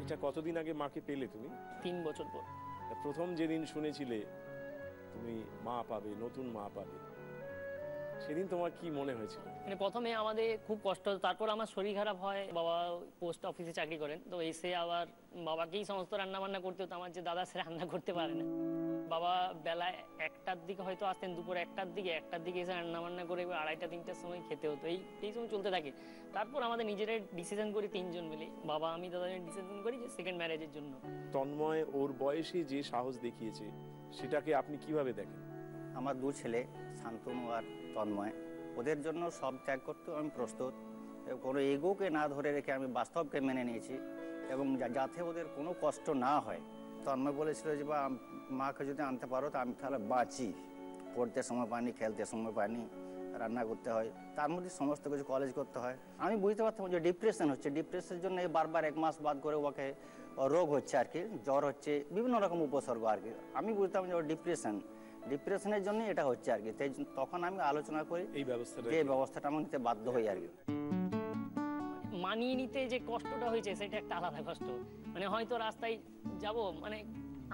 এটা কতদিন আগে মাকে পেলে তুমি? 3 বছর পর। প্রথম যেদিন শুনেছিলে তুমি মা পাবে, নতুন মা পাবে, সেদিন তোমার কি মনে হয়েছিল? মানে প্রথমে আমাদের খুব কষ্ট, তারপর আমার শরীর খারাপ হয়, বাবা পোস্ট অফিসে চাকরি করেন, তো এসে আবার বাবাকেই সমস্ত রান্না বান্না করতে হতো, আমার যে দাদা সে রান্না করতে পারে না। বাবা বেলায় 1টার দিকে হয়তো আসতেন, দুপুরে 1টার দিকে এসে রান্না বান্না করে 2:30-3টার সময় খেতে হতো, এই সময় চলতে থাকে। তারপর আমাদের নিজেরাই ডিসিশন করি 3 জন মিলে, বাবা আমি দাদা ডিসিশন করি যে সেকেন্ড ম্যারেজের জন্য। তন্ময় ওর বয়সে যে সাহস দেখিয়েছে সেটাকে আপনি কিভাবে দেখেন? আমার 2 ছেলে শান্তনু আর তন্ময়, ওদের জন্য সব ত্যাগ করতে আমি প্রস্তুত। কোনো এগোকে না ধরে রেখে আমি বাস্তবকে মেনে নিয়েছি, এবং যাতে ওদের কোনো কষ্ট না হয়। তন্ময় বলেছিল যে বা মাকে যদি আনতে পারো তো আমি তাহলে বাঁচি। পড়তে সময় পাইনি, খেলতে সময় পাইনি, রান্না করতে হয়, তার মধ্যে সমস্ত কিছু কলেজ করতে হয়। আমি বুঝতে পারতাম যে ডিপ্রেশন হচ্ছে, ডিপ্রেশনের জন্য বারবার 1 মাস বাদ করে ওকে রোগ হচ্ছে আর কি, জ্বর হচ্ছে, বিভিন্ন রকম উপসর্গ আর কি। আমি বুঝতাম যে ওর ডিপ্রেশনের জন্য এটা হচ্ছে আর কি। তখন আমি আলোচনা করি এই ব্যবস্থাটা আমি নিতে বাধ্য হই আর কি। মানিয়ে নিতে যে কষ্টটা হয়েছে সেটা একটা আলাদা কষ্ট। মানে হয়তো রাস্তায় যাব, মানে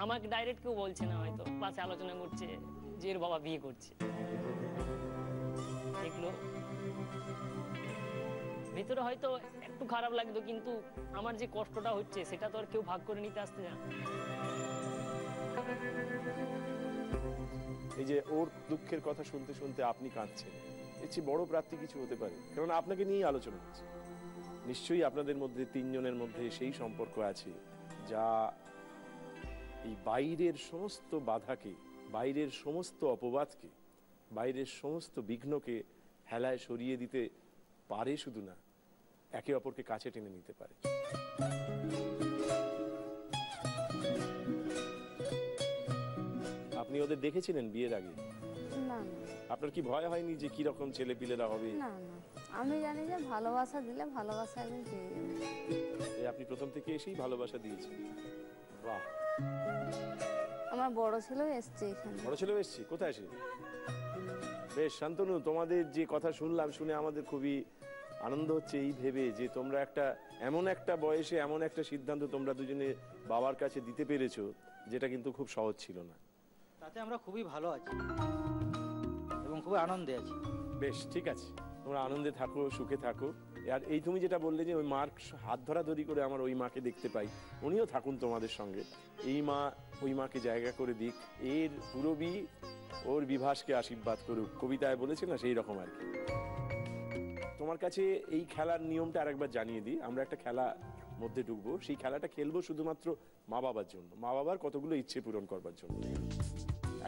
আমাকে ডাইরেক্ট কেউ বলছে না, হয়তো পাশে আলোচনা করছে যে এর বাবা বিয়ে করছে, এগুলো ভিতরে হয়তো একটু খারাপ লাগতো, কিন্তু আমার যে কষ্টটা হচ্ছে সেটা তো আর কেউ ভাগ করে নিতে আসতে না। এই যে ওর দুঃখের কথা শুনতে শুনতে আপনি কাঁদছেন, এর চেয়ে বড় প্রাপ্তি কিছু হতে পারে? কারণ আপনাকে নিয়েই আলোচনা হচ্ছে। নিশ্চয়ই আপনাদের মধ্যে 3 জনের মধ্যে সেই সম্পর্ক আছে যা এই বাইরের সমস্ত বাধাকে, বাইরের সমস্ত অপবাদকে, বাইরের সমস্ত বিঘ্নকে হেলায় সরিয়ে দিতে পারে, শুধু না একে অপরকে কাছে টেনে নিতে পারে। আপনি ওদের দেখেছিলেন বিয়ের আগে? না। আপনার কি ভয় হয়নি যে কি রকম ছেলে পিলেরা হবে? না না, আমি জানি যে ভালোবাসা দিলে ভালোবাসা একদিন পেয়ে যাবে। আপনি প্রথম থেকে এসেই ভালোবাসা দিয়েছেন। বাহ। আমার বড় ছেলেও এসছে এখানে। বড় ছেলেও এসছে? কোথায় এসে? বেশ শান্তনু, তোমাদের যে কথা শুনলাম, শুনে আমাদের খুবই আনন্দ হচ্ছে এই ভেবে যে তোমরা এমন একটা বয়সে এমন একটা সিদ্ধান্ত তোমরা দুজনে বাবার কাছে দিতে পেরেছো, যেটা কিন্তু খুব সহজ ছিল না। তাতে আমরা খুবই ভালো আছি এবং খুবই আনন্দে আছি। বেশ, ঠিক আছে, তোমরা আনন্দে থাকো, সুখে থাকো। আর এই তুমি যেটা বললে যে ওই মার হাত ধরাধরি করে আমার ওই মাকে দেখতে পাই, উনিও থাকুন তোমাদের সঙ্গে। এই মা ওই মাকে জায়গা করে দিক, এর পুরবী ওর বিভাসকে আশীর্বাদ করুক, কবিতায় বলেছে না, সেই রকম আর কি। তোমার কাছে এই খেলার নিয়মটা আরেকবার জানিয়ে দিই। আমরা একটা খেলা মধ্যে ঢুকবো, সেই খেলাটা খেলবো শুধুমাত্র মা বাবার জন্য, মা বাবার কতগুলো ইচ্ছে পূরণ করবার জন্য।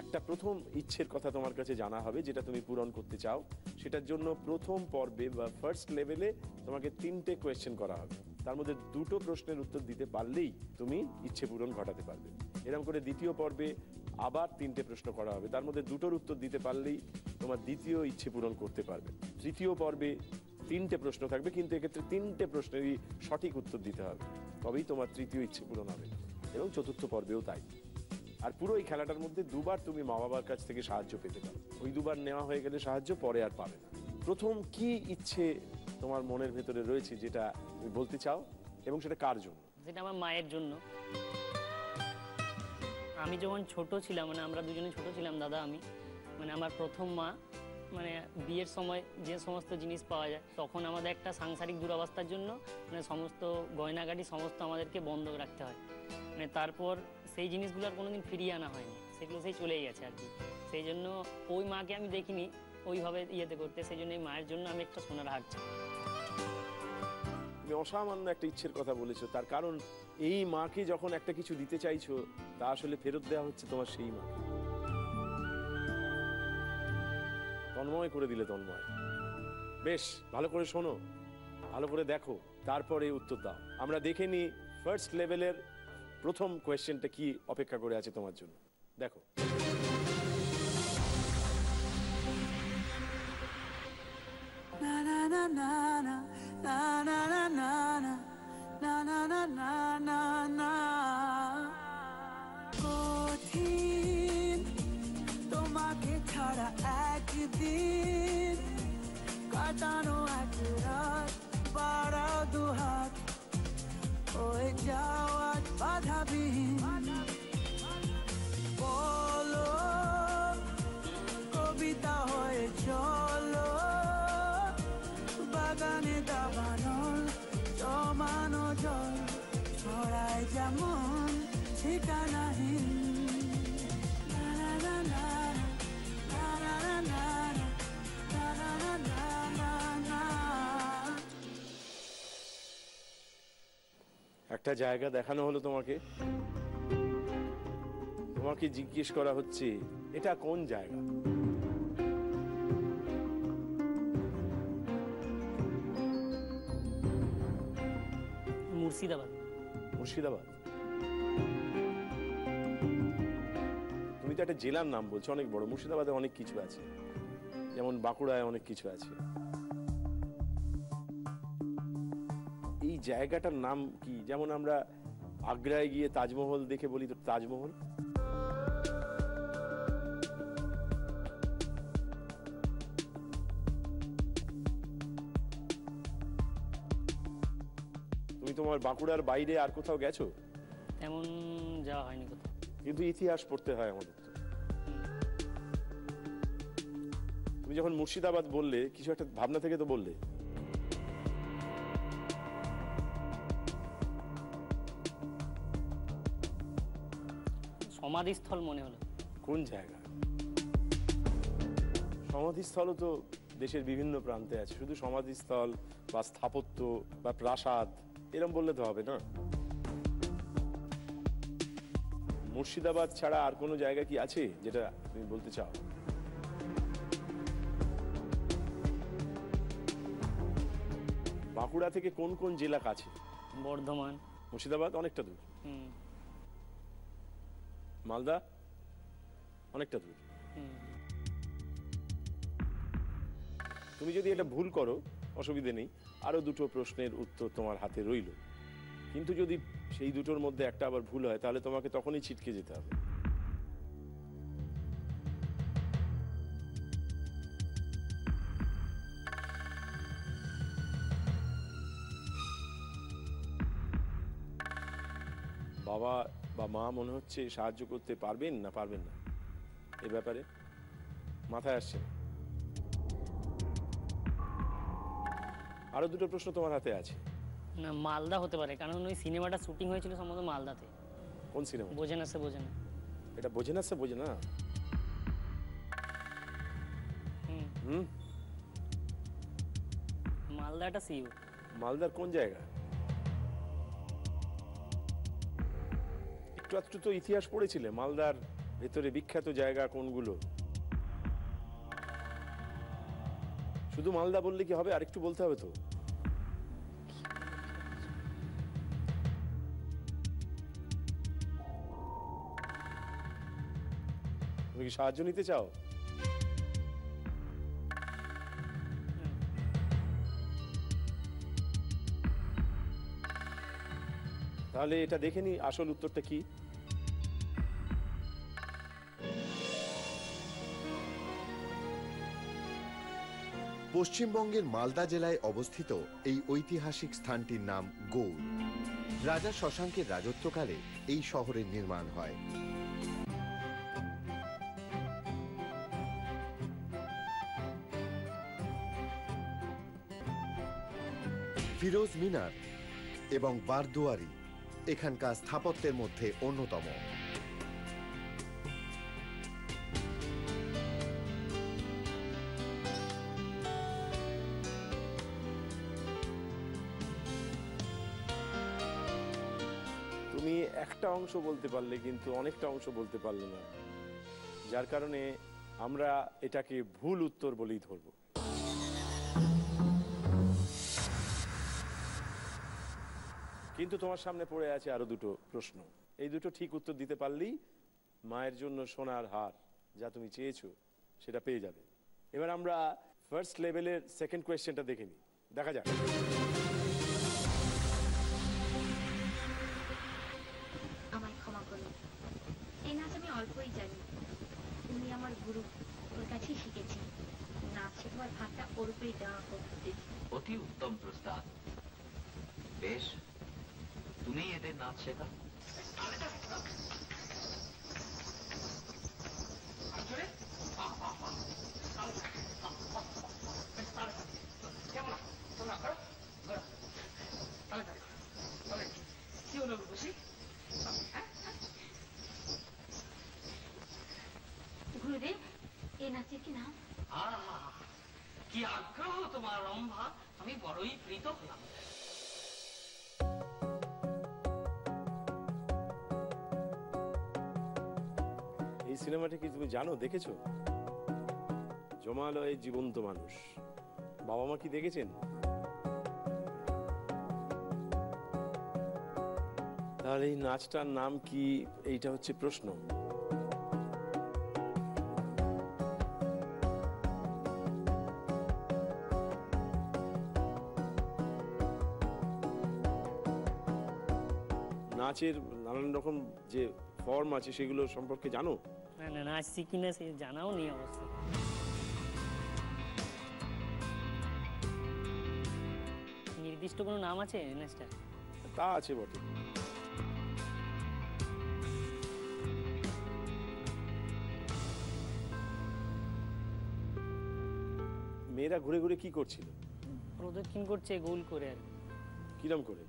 একটা প্রথম ইচ্ছের কথা তোমার কাছে জানা হবে, যেটা তুমি পূরণ করতে চাও। সেটার জন্য প্রথম পর্বে বা ফার্স্ট লেভেলে তোমাকে 3টে কোয়েশ্চেন করা হবে। তার মধ্যে 2টো প্রশ্নের উত্তর দিতে পারলেই তুমি ইচ্ছে পূরণ ঘটাতে পারবে। এরকম করে দ্বিতীয় পর্বে আবার 3টে প্রশ্ন করা হবে, তার মধ্যে 2টোর উত্তর দিতে পারলেই তোমার দ্বিতীয় ইচ্ছে পূরণ করতে পারবে। তৃতীয় পর্বে 3টে প্রশ্ন থাকবে, কিন্তু এক্ষেত্রে 3টে প্রশ্নেরই সঠিক উত্তর দিতে হবে, তবেই তোমার তৃতীয় ইচ্ছে পূরণ হবে। এবং চতুর্থ পর্বেও তাই। আর পুরো এই খেলাটার মধ্যে 2বার তুমি মা বাবার কাছ থেকে সাহায্য পেতে পারো। ওই 2বার নেওয়া হয়ে গেলে সাহায্য, পরে আর পাবে না। প্রথম কি ইচ্ছে তোমার মনের ভেতরে রয়েছে যেটা তুমি বলতে চাও, এবং সেটা কার জন্য? সেটা আমার মায়ের জন্য। আমি যখন ছোট ছিলাম, মানে আমরা দুজনে ছোট ছিলাম, দাদা আমি, মানে আমার প্রথম মা, মানে বিয়ের সময় যে সমস্ত জিনিস পাওয়া যায়, তখন আমাদের একটা সাংসারিক দুরবস্থার জন্য মানে সমস্ত গয়নাগাটি সমস্ত আমাদেরকে বন্ধক রাখতে হয়। মানে তারপর সেই জিনিসগুলো আর কোনোদিন ফিরিয়ে আনা হয়নি, সেগুলো সেই চলেই গেছে আর কি। সেই জন্য ওই মাকে আমি দেখিনি ওইভাবে ইয়েতে করতে, সেই জন্য এই মায়ের জন্য আমি একটা সোনার হার চাই। তুমি অসামান্য একটা ইচ্ছের কথা বলেছো, তার কারণ এই মাকে যখন একটা কিছু দিতে চাইছো, তা আসলে ফেরত দেওয়া হচ্ছে তোমার সেই মাকে। তন্ময় করে দিলে তন্ময়। বেশ, ভালো করে শোনো, ভালো করে দেখো, তারপরে উত্তর দাও। আমরা দেখে নিই ফার্স্ট লেভেলের প্রথম কোয়েশ্চেনটা কি অপেক্ষা করে আছে তোমার জন্য। দেখো, কঠিন তোমাকে ছাড়া একদিন কাটানো, এক রাত বাড়া দুহাত হয়ে যাওয়া বাধাবিহীন। বলো কবিতা হয়ে চলো, বাগানে দাবানো জমানো জল ছড়ায় যেমন ঠিকানাহীন। একটা জায়গা দেখানো হলো তোমাকে, তোমাকে জিজ্ঞেস করা হচ্ছে এটা কোন জায়গা। মুর্শিদাবাদ। মুর্শিদাবাদ? তুমি তো একটা জেলার নাম বলছো, অনেক বড়। মুর্শিদাবাদে অনেক কিছু আছে, যেমন বাঁকুড়ায় অনেক কিছু আছে। এই জায়গাটার নাম কি? যেমন আমরা আগ্রায় গিয়ে তাজমহল দেখে বলি তো তাজমহল। তুমি তোমার বাঁকুড়ার বাইরে আর কোথাও গেছো? তেমন যাওয়া হয়নি কোথাও। কিন্তু ইতিহাস পড়তে হয় আমাদের তো। তুমি যখন মুর্শিদাবাদ বললে, কিছু একটা ভাবনা থেকে তো বললে। সমাধিস্থল মনে হলো। কোন জায়গা? সমাধিস্থলও তো দেশের বিভিন্ন প্রান্তে আছে। শুধু সমাধিস্থল বা স্থাপত্য বা প্রাসাদ এরকম বললে তো হবে না। মুর্শিদাবাদ ছাড়া আর কোনো জায়গা কি আছে যেটা তুমি বলতে চাও? বাঁকুড়া থেকে কোন কোন জেলা কাছে? বর্ধমান। মুর্শিদাবাদ অনেকটা দূর। মালদা অনেকটা দূর। তুমি যদি এটা ভুল করো অসুবিধে নেই, আরো 2টো প্রশ্নের উত্তর তোমার হাতে রইল। কিন্তু যদি সেই 2টোর মধ্যে একটা আবার ভুল হয়, তাহলে তোমাকে তখনই ছিটকে যেতে হবে। বাবা বা মা মনে হচ্ছে সাহায্য করতে পারবেন না পারবেন না এ ব্যাপারে মাথায় আসছে না। আরো দুটো প্রশ্ন তোমার হাতে আছে। না, মালদা হতে পারে, কারণ ওই সিনেমাটা শুটিং হয়েছিল সম্ভবত মালদাতে। কোন সিনেমা? বোঝে না সে বোঝে না। এটা বোঝে না সে বোঝে না। হুম, মালদাটা সিউ। মালদার কোন জায়গা? একটু একটু তো ইতিহাস পড়েছিলে, মালদার ভেতরে বিখ্যাত জায়গা কোনগুলো? শুধু মালদা বললে কি হবে, আরেকটু বলতে হবে তো। তুমি কি সাহায্য নিতে চাও? তাহলে এটা দেখে নি আসল উত্তরটা কি। পশ্চিমবঙ্গের মালদা জেলায় অবস্থিত এই ঐতিহাসিক স্থানটির নাম গৌড়। রাজা শশাঙ্কের রাজত্বকালে এই শহরের নির্মাণ হয়। ফিরোজ মিনার এবং বারদুয়ারি এখানকার স্থাপত্যের মধ্যে অন্যতম। তুমি একটা অংশ বলতে পারলে কিন্তু অনেকটা অংশ বলতে পারলে না, যার কারণে আমরা এটাকে ভুল উত্তর বলেই ধরব। কিন্তু তোমার সামনে পড়ে আছে আরো দুটো প্রশ্ন। এই দুটো ঠিক উত্তর দিতে পারলেই মায়ের জন্য সোনার হার যা তুমি চেয়েছো সেটা পেয়ে যাবে। এবার আমরা ফার্স্ট লেভেলের সেকেন্ড কোয়েশ্চেনটা দেখে নিই, দেখা যাক। আমায় ক্ষমা করো, এই নাচ আমি অল্পই জানি। তুমি আমার গুরু, ওর কাছেই শিখেছি। নাচ শেখার ভাগটা ওর উপরেই দেওয়া হোক। অতি উত্তম প্রস্তাব। বেশ, তুমি এদের নাচ শেখা। গুরুদেব, এই নাচের কি নাম? কি আগ্রহ তোমার রম্ভা, আমি বড়ই প্রীত হলাম। এই সিনেমাটা কি তুমি জানো, দেখেছো? জমালয়ে জীবন্ত মানুষ, বাবা মা কি দেখেছেন? তাহলে এই নাচটার নাম কি, এইটা হচ্ছে প্রশ্ন। নাচের নানান রকম যে ফর্ম আছে সেগুলো সম্পর্কে জানো? না না, নাচ শিখি না, সে জানাও নেই অবশ্য। নির্দিষ্ট কোনো নাম আছে নাচটা? তা আছে বটে। মেয়েরা ঘুরে ঘুরে কি করছিল? প্রদক্ষিণ করছে গোল করে আর কি। কিরম করে?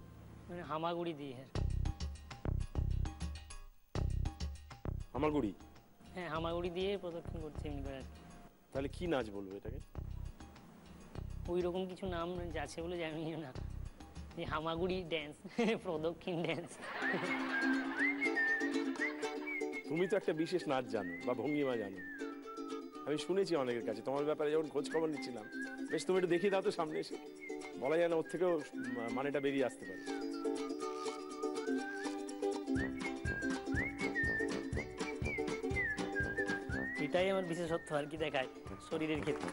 মানে হামাগুড়ি দিয়ে আর কি। হামাগুড়ি? হ্যাঁ, হামাগুড়ি দিয়ে প্রদক্ষিণ করছে এমনি করে আর কি। তাহলে কি নাচ বলবো এটাকে? ওই রকম কিছু নাম আছে বলে জানিও না। এই হামাগুড়ি ড্যান্স, প্রদক্ষিণ ড্যান্স। তুমি তো একটা বিশেষ নাচ জানো বা ভঙ্গিমা জানো, আমি শুনেছি অনেকের কাছে। তোমার ব্যাপারে যখন খোঁজ খবর নিচ্ছিলাম, বেশ তুমি একটু দেখিয়ে দাও তো সামনে এসে, বলা যায় না ওর থেকেও মানেটা বেরিয়ে আসতে পারে। এটাই আমার বিশেষত্ব আর কি, দেখায় শরীরের ক্ষেত্রে।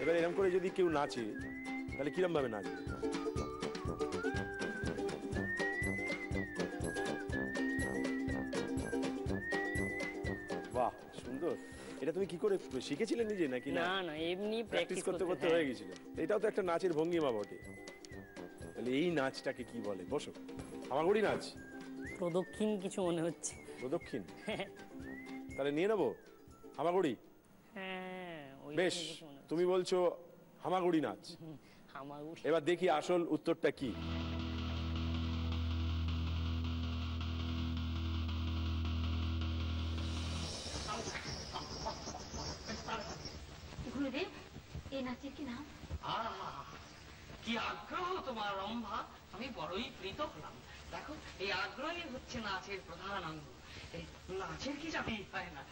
এবার এরকম করে যদি কেউ নাচে তাহলে কিরম ভাবে নাচবে? বাহ, সুন্দর। এটা তুমি কি করে শিখেছিলে নিজে নাকি? না না, এমনি প্র্যাকটিস করতে করতে হয়ে গেছিল। এটাও তো একটা নাচের ভঙ্গিমা বটে। তাহলে এই নাচটাকে কি বলে? বসো। হামাগুড়ি নাচ? প্রদক্ষিণ কিছু মনে হচ্ছে। প্রদক্ষিণ? তাহলে নিয়ে নেবো হামাগুড়ি। হ্যাঁ, বেশ, তুমি বলছো হামাগুড়ি নাচ। হামাগুড়ি। এবার দেখি আসল উত্তরটা কি। গুরুদেব, এই নাচের কি নাম? কি আগ্রহ তোমার রম্ভা, আমি বড়ই প্রীত হলাম। দেখো, এই আগ্রহই হচ্ছে নাচের প্রধান অঙ্গ। এই নাচের কি জানি হয় না।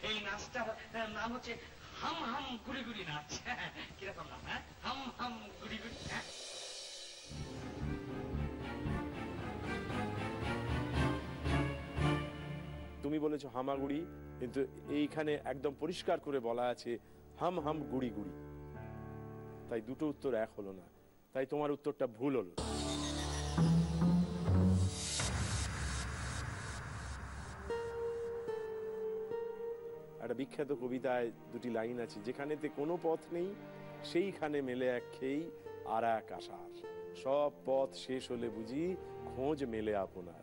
এই নাচটার নাম হচ্ছে হাম হাম গুড়ি গুড়ি নাচ। কিরকম নাম? হ্যাঁ, হাম হাম গুড়ি গুড়ি। তুমি বলেছো হামাগুড়ি, কিন্তু এইখানে একদম পরিষ্কার করে বলা আছে হাম হাম গুড়ি গুড়ি। তাই দুটো উত্তর এক হলো না, তাই তোমার উত্তরটা ভুল হলো। একটা বিখ্যাত কবিতায় দুটি লাইন আছে, যেখানেতে কোনো পথ নেই সেইখানে মেলে এক খেই আর এক আশার, সব পথ শেষ হলে বুঝি খোঁজ মেলে আপনার।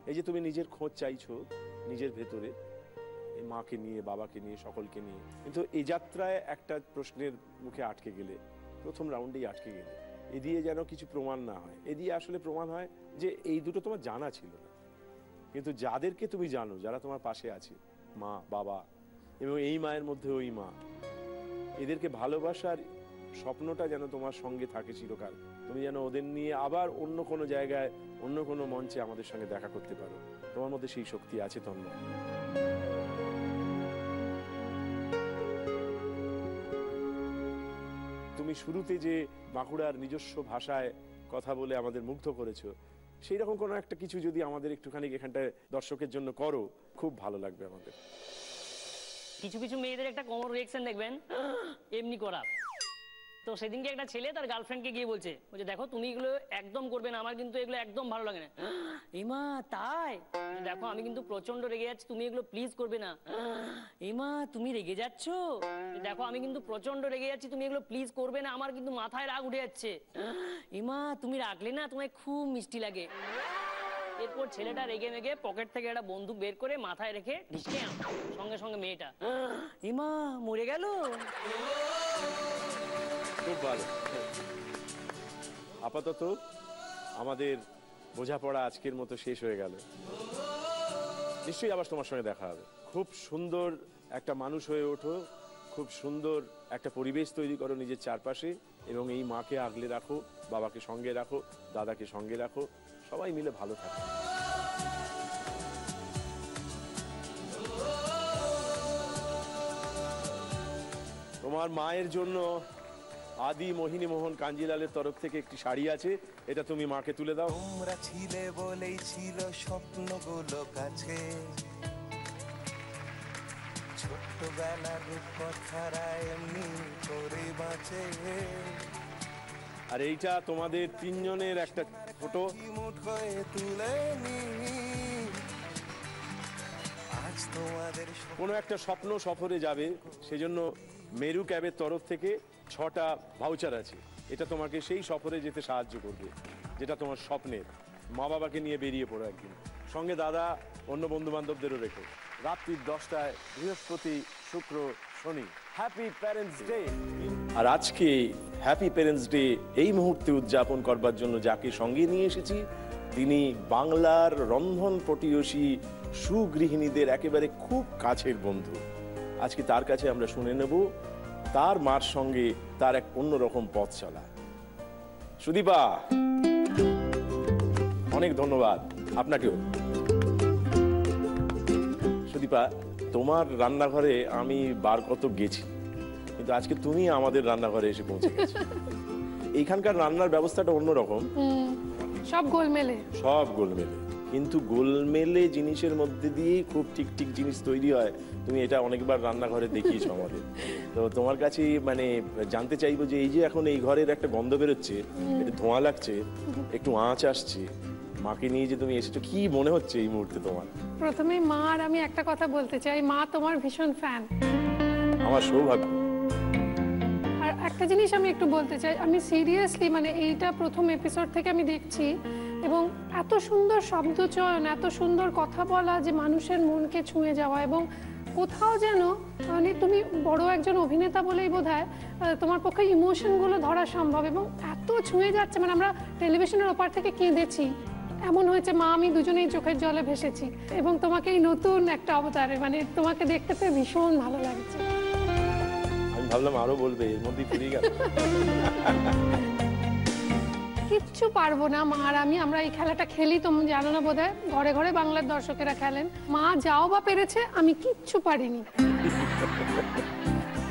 এই যে তুমি নিজের খোঁজ চাইছো নিজের ভেতরে, এই মাকে নিয়ে, বাবাকে নিয়ে, সকলকে নিয়ে, কিন্তু এই যাত্রায় একটা প্রশ্নের মুখে আটকে গেলে, প্রথম রাউন্ডেই আটকে গেলে, এ দিয়ে যেন কিছু প্রমাণ না হয়। এ দিয়ে আসলে প্রমাণ হয় যে এই দুটো তোমার জানা ছিল না, কিন্তু যাদেরকে তুমি জানো, যারা তোমার পাশে আছে, মা, বাবা, এবং এই মায়ের মধ্যে ওই মা, এদেরকে ভালোবাসার স্বপ্নটা যেন তোমার সঙ্গে থাকে চিরকাল। তুমি যেন ওদের নিয়ে আবার অন্য কোনো জায়গায়, অন্য কোনো মঞ্চে আমাদের সঙ্গে দেখা করতে পারো। তোমার মধ্যে সেই শক্তি আছে তন্ময়। তুমি শুরুতে যে বাঁকুড়ার নিজস্ব ভাষায় কথা বলে আমাদের মুগ্ধ করেছো, সেই রকম কোনো একটা কিছু যদি আমাদের একটুখানি এখানটায় দর্শকের জন্য করো, খুব ভালো লাগবে আমাদের। কিছু কিছু মেয়েদের একটা কমন রিঅ্যাকশন দেখবেন, এমনি করা। তো সেদিনকে একটা ছেলে তার গার্লফ্রেন্ডকে গিয়ে বলছে, দেখো তুমি এগুলো একদম করবে না, আমার কিন্তু এগুলো একদম ভালো লাগে না। এমা তাই? দেখো আমি কিন্তু প্রচন্ড রেগে যাচ্ছি, তুমি এগুলো প্লিজ করবে না। এমা তুমি রেগে যাচ্ছ? দেখো আমি কিন্তু প্রচন্ড রেগে যাচ্ছি, তুমি এগুলো প্লিজ করবে না, আমার কিন্তু মাথায় রাগ উঠে যাচ্ছে। এমা তুমি রাখলে না, তোমায় খুব মিষ্টি লাগে। এরপর ছেলেটা রেগে মেগে পকেট থেকে একটা বন্দুক বের করে মাথায় রেখে ঢিসকে সঙ্গে সঙ্গে মেয়েটা এমা মরে গেল। খুব ভালো। আপাতত আমাদের বোঝাপড়া আজকের মতো শেষ হয়ে গেল। নিশ্চয়ই আবার তোমার সঙ্গে দেখা হবে। খুব সুন্দর একটা মানুষ হয়ে ওঠো, খুব সুন্দর একটা পরিবেশ তৈরি করো নিজের চারপাশে, এবং এই মাকে আগলে রাখো, বাবাকে সঙ্গে রাখো, দাদাকে সঙ্গে রাখো, সবাই মিলে ভালো থাকো। তোমার মায়ের জন্য আদি মোহিনী মোহন কাঞ্জিলালের তরফ থেকে একটি শাড়ি আছে, এটা তুমি মাকে তুলে দাও। তোমরা ছিলে বলেই ছিল স্বপ্নগুলো কাছে, ছোট্টবেলার রূপকথারা এমনি করে বাঁচে। আর এইটা তোমাদের তিনজনের একটা ফটো। মুঠোয় তুলে নি আজ তোমাদের কোনো একটা স্বপ্ন সফরে যাবে, সেজন্য মেরু ক্যাবের তরফ থেকে 6টা ভাউচার আছে। এটা তোমাকে সেই সফরে যেতে সাহায্য করবে, যেটা তোমার স্বপ্নের। মা বাবাকে নিয়ে বেরিয়ে পড়ো একদিন, সঙ্গে দাদা, অন্য বন্ধু বান্ধবদেরও রেখো। রাত্রি 10টায়, বৃহস্পতি, শুক্র, শনি। Happy parents day. আর আজকে হ্যাপি প্যারেন্টস ডে এই মুহূর্তে উদযাপন করবার জন্য যাকে সঙ্গে নিয়ে এসেছি, তিনি বাংলার রন্ধন পটীয়সী সুগৃহিণীদের একেবারে খুব কাছের বন্ধু। আজকে তার কাছে আমরা শুনে নেব তার মার সঙ্গে তার এক অন্যরকম পথ চলা। সুদীপা, অনেক ধন্যবাদ আপনাকেও। সুদীপা, তোমার রান্নাঘরে আমি বার কত গেছি, কিন্তু আজকে তুমি আমাদের রান্নাঘরে এসে পৌঁছে গেছো। এইখানকার রান্নার ব্যবস্থাটা অন্যরকম, সব গোলমেলে। সব গোলমেলে, কিন্তু গোলমেলে জিনিসের মধ্যে দিয়েই খুব ঠিক ঠিক জিনিস তৈরি হয়। তুমি এটা অনেকবার রান্নাঘরে দেখিয়েছো আমাদের। তো তোমার কাছে মানে জানতে চাইবো যে এই যে এখন এই ঘরের একটা গন্ধ বেরোচ্ছে, একটু ধোঁয়া লাগছে, একটু আঁচ আসছে, মাকে নিয়ে যে তুমি এসেছো, কি মনে হচ্ছে এই মুহূর্তে তোমার? প্রথমে মা আর আমি একটা কথা বলতে চাই, মা তোমার ভীষণ ফ্যান। আমার সৌভাগ্য। আর একটা একটা জিনিস আমি একটু বলতে চাই, আমি সিরিয়াসলি মানে এইটা প্রথম এপিসোড থেকে আমি দেখছি, এবং এত সুন্দর শব্দচয়ন, এত সুন্দর কথা বলা, যে মানুষের মনকে ছুঁয়ে যাওয়া, এবং কোথাও যেন মানে তুমি বড় একজন অভিনেতা বলেই বোধহয় তোমার পক্ষে ইমোশনগুলো ধরা সম্ভব, এবং এত ছুঁয়ে যাচ্ছে, মানে আমরা টেলিভিশনের ওপার থেকে কেঁদেছি, এমন হয়েছে মা আমি দুজনেই চোখের জলে ভেসেছি। এবং তোমাকে এই নতুন একটা অবতারে মানে তোমাকে দেখতে পেয়ে ভীষণ ভালো লাগছে। আমি ভাবলাম আরো বলবে, এর মধ্যেই ফিরে গেল। কিচ্ছু পারবো না মা আর আমরা এই খেলাটা খেলি, তুমি জানো না বোধহয়, ঘরে ঘরে বাংলার দর্শকেরা খেলেন। মা যাও বা পেরেছে, আমি কিচ্ছু পারিনি।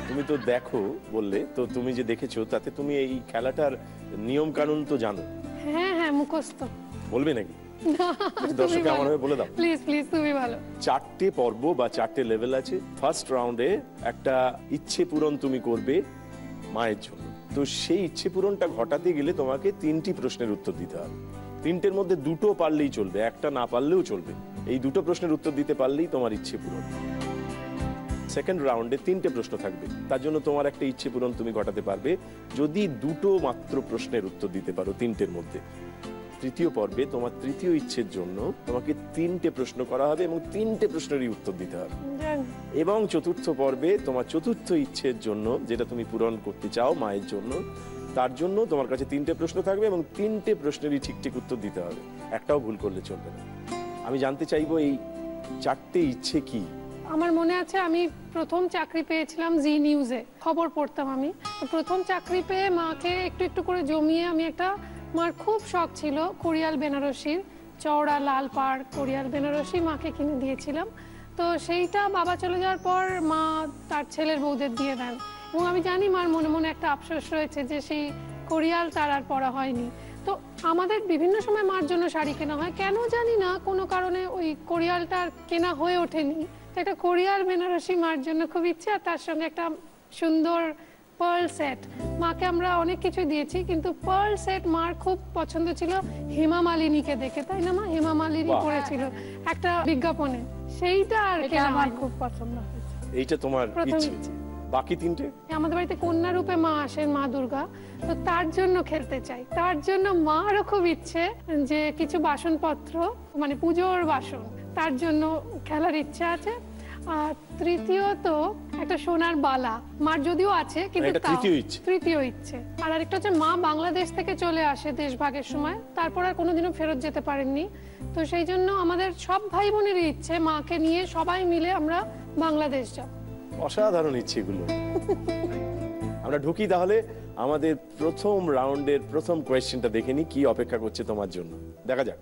তুমি তো দেখো বললে, তো তুমি যে দেখেছো তাতে তুমি এই খেলাটার নিয়ম কানুন তো জানো? হ্যাঁ হ্যাঁ, মুখস্থ। বলবে নাকি? দর্শক আমার হয়ে বলে দাও প্লিজ প্লিজ, তুমি ভালো। 4টে পর্ব বা 4টে লেভেল আছে। ফার্স্ট রাউন্ডে একটা ইচ্ছে পূরণ তুমি করবে মায়ের জন্য। তো সেই ইচ্ছে পূরণটা ঘটাতে গেলে তোমাকে 3টি প্রশ্নের উত্তর দিতে হবে। 3টের মধ্যে 2টো পারলেই চলবে, একটা না পারলেও চলবে। এই 2টো প্রশ্নের উত্তর দিতে পারলেই তোমার ইচ্ছে পূরণ। সেকেন্ড রাউন্ডে 3টে প্রশ্ন থাকবে, তার জন্য তোমার একটা ইচ্ছে পূরণ তুমি ঘটাতে পারবে যদি 2টো মাত্র প্রশ্নের উত্তর দিতে পারো 3টের মধ্যে। তৃতীয় পর্বে তোমার তৃতীয় ইচ্ছের জন্য তোমাকে 3টে প্রশ্ন করা হবে এবং 3টে প্রশ্নেরই উত্তর দিতে হবে। এবং চতুর্থ পর্বে তোমার চতুর্থ ইচ্ছের জন্য, যেটা তুমি পূরণ করতে চাও মায়ের জন্য, তার জন্য তোমার কাছে 3টে প্রশ্ন থাকবে এবং 3টে প্রশ্নেরই ঠিক ঠিক উত্তর দিতে হবে, একটাও ভুল করলে চলবে না। আমি জানতে চাইবো এই 4টে ইচ্ছে কি? আমার মনে আছে আমি প্রথম চাকরি পেয়েছিলাম জি নিউজে, খবর পড়তাম আমি। প্রথম চাকরি পেয়ে মাকে একটু একটু করে জমিয়ে আমি একটা, মার খুব শখ ছিল কোরিয়াল বেনারসির, চওড়া লাল পাড় কোরিয়াল বেনারসি মাকে কিনে দিয়েছিলাম। তো সেইটা বাবা চলে যাওয়ার পর মা তার ছেলের বউদের দিয়ে দেন, এবং আমি জানি মার মনে মনে একটা আফসোস রয়েছে যে সেই কোরিয়াল তার আর পরা হয়নি। তো আমাদের বিভিন্ন সময় মার জন্য শাড়ি কেনা হয়, কেন জানি না কোনো কারণে ওই কোরিয়ালটা আর কেনা হয়ে ওঠেনি। তো একটা কোরিয়াল বেনারসি মার জন্য খুব ইচ্ছে, আর তার সঙ্গে একটা সুন্দর পার্ল সেট। মাকে আমরা অনেক কিছু দিয়েছি, কিন্তু পার্ল সেট মার খুব পছন্দ ছিল হেমা মালিনীকে দেখে, তাই না মা? হেমা মালিনী পরেছিল একটা বিজ্ঞাপনে, সেইটা আর কি আমার খুব পছন্দ হয়েছে। এইটা তোমার ইচ্ছে। বাকি 3টে? আমাদের বাড়িতে কন্যা রূপে মা আসেন, মা দুর্গা, তো তার জন্য খেলতে চাই। তার জন্য মারও খুব ইচ্ছে যে কিছু বাসনপত্র, মানে পুজোর বাসন, তার জন্য খেলার ইচ্ছা আছে। আর তৃতীয়ত একটা সোনার বালা মার যদিও আছে, কিন্তু তৃতীয় ইচ্ছে। আর আরেকটা হচ্ছে মা বাংলাদেশ থেকে চলে আসে দেশভাগের সময়, তারপর আর কোনোদিনও ফেরত যেতে পারেননি। তো সেই জন্য আমাদের সব ভাই বোনেরই ইচ্ছে মাকে নিয়ে সবাই মিলে আমরা বাংলাদেশ যাব। অসাধারণ ইচ্ছেগুলো। আমরা ঢুকি তাহলে আমাদের প্রথম রাউন্ডের প্রথম কোয়েশ্চেনটা দেখে নি কি অপেক্ষা করছে তোমার জন্য। দেখা যাক।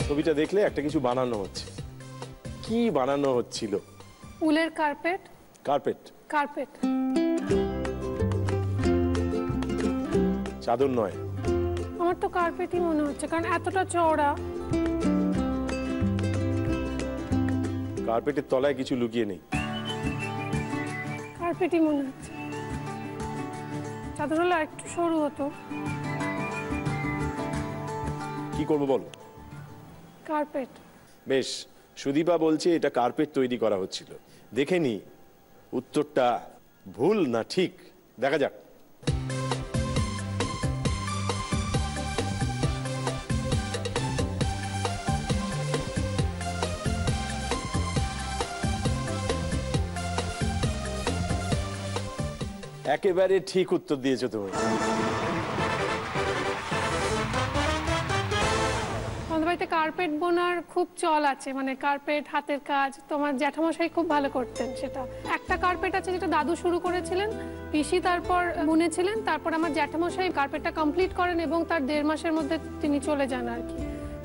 ছবিটা দেখলে একটা কিছু বানানো হচ্ছে, কি বানানো হচ্ছিল? উলের কার্পেট। কার্পেট? কার্পেট। চাদর নয়? আমার তো কার্পেটই মনে হচ্ছে, কারণ এতটা চওড়া। কার্পেটের তলায় কিছু লুকিয়ে নেই। কার্পেটই মনে হচ্ছে। চাদর হলে একটু সরু হতো। কি করবো বলো? কার্পেট। বেশ, সুদীপা বলছে এটা কার্পেট তৈরি করা হচ্ছিল। দেখে নি উত্তরটা ভুল না ঠিক, দেখা যাক। একেবারে ঠিক উত্তর দিয়েছো তুমি। আমাদের বাড়িতে কার্পেট বোনার খুব চল আছে, মানে কার্পেট হাতের কাজ তোমার জ্যাঠামশাই খুব ভালো করতেন সেটা। একটা কার্পেট আছে যেটা দাদু শুরু করেছিলেন, পিসি তারপর বুনেছিলেন, তারপর আমার জ্যাঠামশাই কার্পেটটা কমপ্লিট করেন এবং তার 1.5 মাসের মধ্যে তিনি চলে যান আর কি।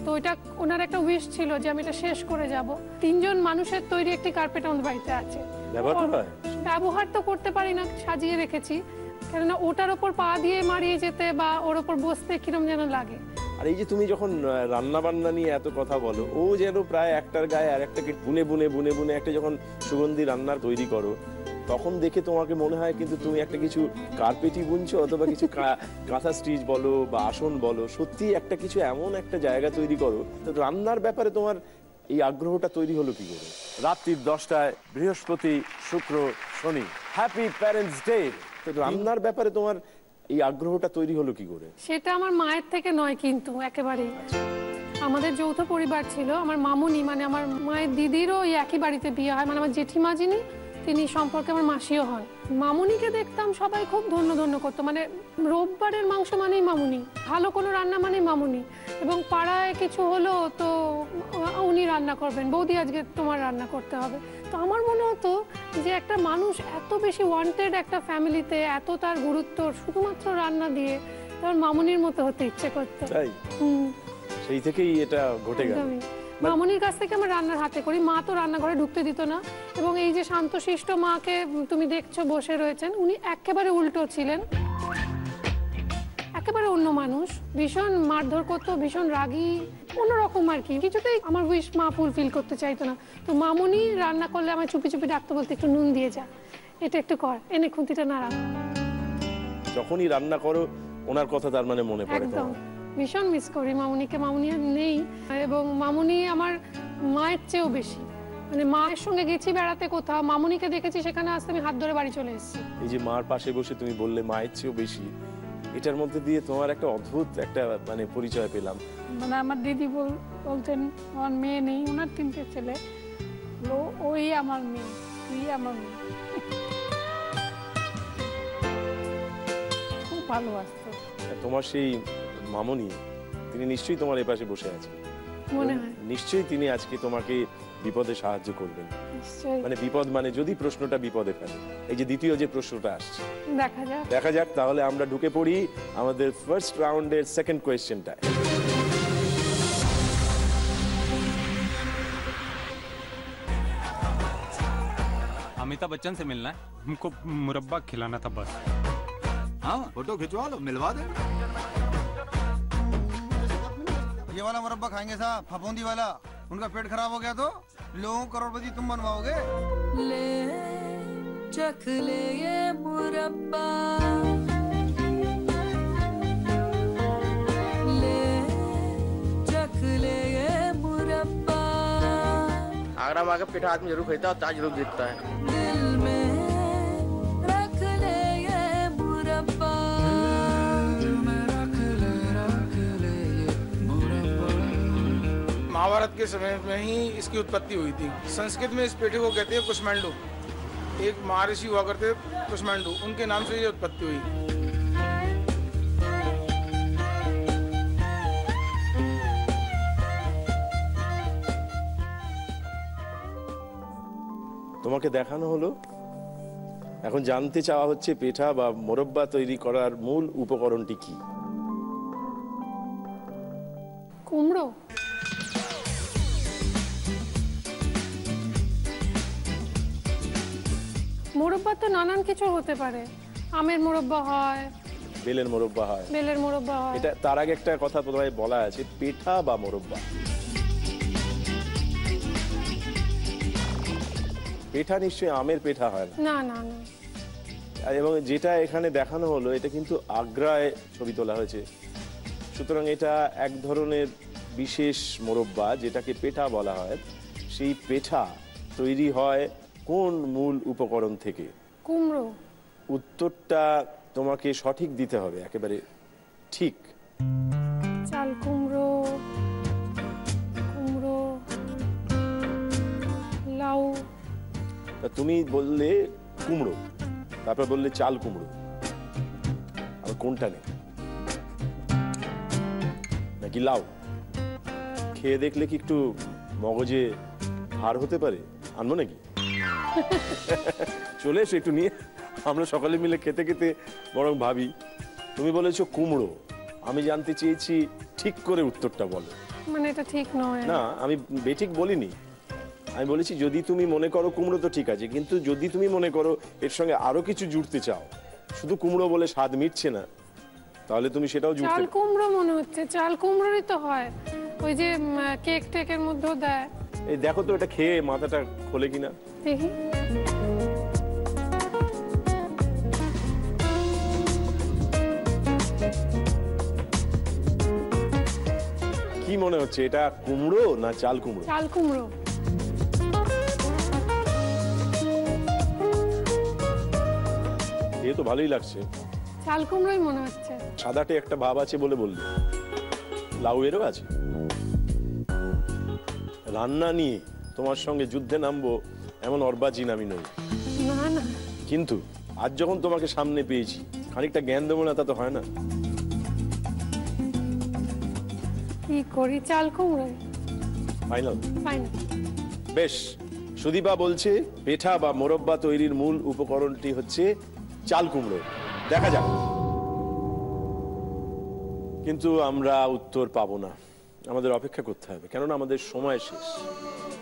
তো এটা ওনার একটা উইশ ছিল যে আমি এটা শেষ করে যাব। 3 জন মানুষের তৈরি একটি কার্পেট আমাদের বাড়িতে আছে। ব্যবহার তো করতে পারি না, সাজিয়ে রেখেছি, কেননা ওটার ওপর পা দিয়ে মারিয়ে যেতে বা ওর ওপর বসতে কিরম যেন লাগে। আর এই যে তুমি যখন রান্না বান্না নিয়ে এত কথা বলো, ও যেন প্রায় একটার গায়ে আর একটাকে বুনে বুনে বুনে বুনে একটা যখন সুগন্ধি রান্নার তৈরি করো, তখন দেখে তোমাকে মনে হয় কিন্তু তুমি একটা কিছু কার্পেটই বুনছো অথবা কিছু কাঁথা স্টিচ বলো বা আসন বলো, সত্যি একটা কিছু এমন একটা জায়গা তৈরি করো। তো রান্নার ব্যাপারে তোমার এই আগ্রহটা তৈরি হলো কি করে? রাত্রি 10টায় বৃহস্পতি, শুক্র, শনি, হ্যাপি প্যারেন্টস ডে। তো রান্নার ব্যাপারে তোমার এই আগ্রহটা তৈরি হলো কি করে? সেটা আমার মায়ের থেকে নয় কিন্তু একেবারেই। আমাদের যৌথ পরিবার ছিল, আমার মামুনি মানে আমার মায়ের দিদিরও ওই একই বাড়িতে বিয়ে হয়, মানে আমার জেঠিমা যিনি তিনি সম্পর্কে আমার মাসিও হন। মামুনিকে দেখতাম সবাই খুব ধন্য ধন্য করতো, মানে রোববারের মাংস মানেই মামুনি, ভালো কোনো রান্না মানেই মামুনি, এবং পাড়ায় কিছু হলো তো উনি রান্না করবেন, বৌদি আজকে তোমার রান্না করতে হবে। তো আমার মনে হতো যে একটা মানুষ এত বেশি ওয়ান্টেড একটা ফ্যামিলিতে, এত তার গুরুত্ব, শুধুমাত্র রান্না দিয়ে তার মামুনির মতো হতে ইচ্ছে করতো। তাই সেই থেকেই এটা ঘটে গেল। মামুনির কাছ থেকে আমার রান্নার হাতে করি। মা তো রান্নাঘরে ঢুকতে দিত না, এবং এই যে শান্তশিষ্ট মাকে তুমি দেখছো বসে রয়েছেন, উনি একেবারে উল্টো ছিলেন, একেবারে অন্য মানুষ, ভীষণ মারধর করতো, ভীষণ রাগী, অন্যরকম আর কি। কিছুতেই আমার উইশ মা ফুলফিল করতে চাইতো না। তো মামুনি রান্না করলে আমার চুপি চুপি ডাকতে বলতে, একটু নুন দিয়ে যা, এটা একটু কর, এনে খুন্তিটা নাড়া। যখনই রান্না করো ওনার কথা তার মানে মনে পড়ে? একদম ভীষণ মিস করি মামুনিকে। মামুনি আর নেই, এবং মামুনি আমার মায়ের চেয়েও বেশি, মানে মায়ের সঙ্গে গেছি বেড়াতে কোথাও, মামুনিকে দেখেছি সেখানে আসতে আমি হাত ধরে বাড়ি চলে এসেছি। এই যে মার পাশে বসে তুমি বললে মায়ের চেয়েও বেশি, এটার মধ্যে দিয়ে তোমার একটা অদ্ভুত একটা মানে পরিচয় পেলাম। মানে আমার দিদি বলতেন আমার মেয়ে নেই, ওনার 3টে ছেলে, ওই আমার মেয়ে, তুই আমার মেয়ে। খুব ভালোবাসত। তোমার সেই মামুনি তিনি নিশ্চয়ই তোমার এপাশে বসে আছেন, মনে হয় নিশ্চয়ই তিনি আজকে তোমাকে বিপদে সাহায্য করবেন। মানে বিপদ মানে যদি প্রশ্নটা বিপদে ফেলে, এই যে দ্বিতীয় যে প্রশ্নটা আসছে, দেখা যাক। তাহলে আমরা ঢুকে পড়ি আমাদের ফার্স্ট রাউন্ডের সেকেন্ড কোয়েশ্চেনটায়। अमिताभ बच्चन से मिलना है, हमको मुरब्बा खिलाना था बस। हाँ फोटो खिंचवा लो, मिलवा दे। ये वाला मुरब्बा खाएंगे साहब, फफूंदी वाला। उनका पेट खराब हो गया तो लोगों को करोड़पति तुम बनवाओगे। ले चख ले ये मुरब्बा, ले चख ले ये मुरब्बा। आगरा माँ का पेट हाथ में जरूर खाता है और ताज जरूर जीतता है। दिल में रख ले ये मुरब्बा, दिल में रख ले ये मुरब्बा। महाभारत के समय में ही इसकी उत्पत्ति हुई थी। संस्कृत में इस पेठे को कहते हैं कुष्मांडू। एक महर्षि हुआ करते कुष्मांडू, उनके नाम से ये उत्पत्ति हुई। তোমাকে দেখানো হলো, এখন জানতে চাওয়া হচ্ছে পেঠা বা মোরব্বা তৈরি করার মূল উপকরণটি কি? কুমড়ো। মোরব্বা তো নানান কিছু হতে পারে, আমের মোরব্বা হয়, বেলের মোরব্বা হয়, বেলের মোরব্বা হয়। এটা তার আগে একটা কথা তোমায় বলা আছে, পেঠা বা মোরব্বা। পেঠা নিশ্চয়ই আমের পেঠা হয় না। না না না। এবং যেটা এখানে দেখানো হলো এটা কিন্তু আগ্রায় ছবি তোলা হয়েছে, সুতরাং এটা এক ধরনের বিশেষ মোরব্বা যেটাকে পেঠা বলা হয়। সেই পেঠা তৈরি হয় কোন মূল উপকরণ থেকে? কুমড়ো। উত্তরটা তোমাকে সঠিক দিতে হবে, একেবারে ঠিক। চাল কুমড়ো, কুমড়ো, লাউ। তুমি বললে কুমড়ো, তারপর বললে চাল কুমড়ো, আর কোনটা নেই? নাকি লাউ? খেয়ে দেখলে কি একটু মগজে ভার হতে পারে? আনবো নাকি? চলে এসো একটু নিয়ে, আমরা সকালে মিলে খেতে খেতে বরং ভাবি। তুমি বলেছো কুমড়ো, আমি জানতে চেয়েছি ঠিক করে উত্তরটা বলো। মানে এটা ঠিক নয়। না, আমি বেঠিক বলিনি, আমি বলেছি যদি তুমি মনে করো কুমড়ো তো ঠিক আছে, কিন্তু যদি তুমি মনে করো এর সঙ্গে আরো কিছু জুড়তে চাও, শুধু কুমড়ো বলে স্বাদ মিটছে না, তাহলে তুমি সেটাও জুড়তে চাল পারো। কুমড়ো মনে হচ্ছে, চাল কুমড়োরই তো হয়, ওই যে কেক টেকের মধ্যেও দেয়। এই দেখো তো এটা খেয়ে মাথাটা খোলে কিনা। দেখি। কি মনে হচ্ছে, এটা কুমড়ো না চাল কুমড়ো? চাল কুমড়ো। এ তো ভালোই লাগছে। চাল কুমড়োই মনে হচ্ছে। সাদাটে একটা ভাব আছে বলে বললে, লাউ এরও আছে। রান্না নিয়ে তোমার সঙ্গে যুদ্ধে নামবো এমন অর্বাচীন আমি নই, না না। কিন্তু আজ যখন তোমাকে সামনে পেয়েছি খানিকটা জ্ঞান দেবো না তা তো হয় না। কি করি, চাল কুমড়োই ফাইনাল? ফাইনাল। বেশ, সুদীপা বলছে পেঠা বা মোরব্বা তৈরির মূল উপকরণটি হচ্ছে চাল কুমড়ো। দেখা যাক। কিন্তু আমরা উত্তর পাবো না, আমাদের অপেক্ষা করতে হবে, কেননা আমাদের সময় শেষ।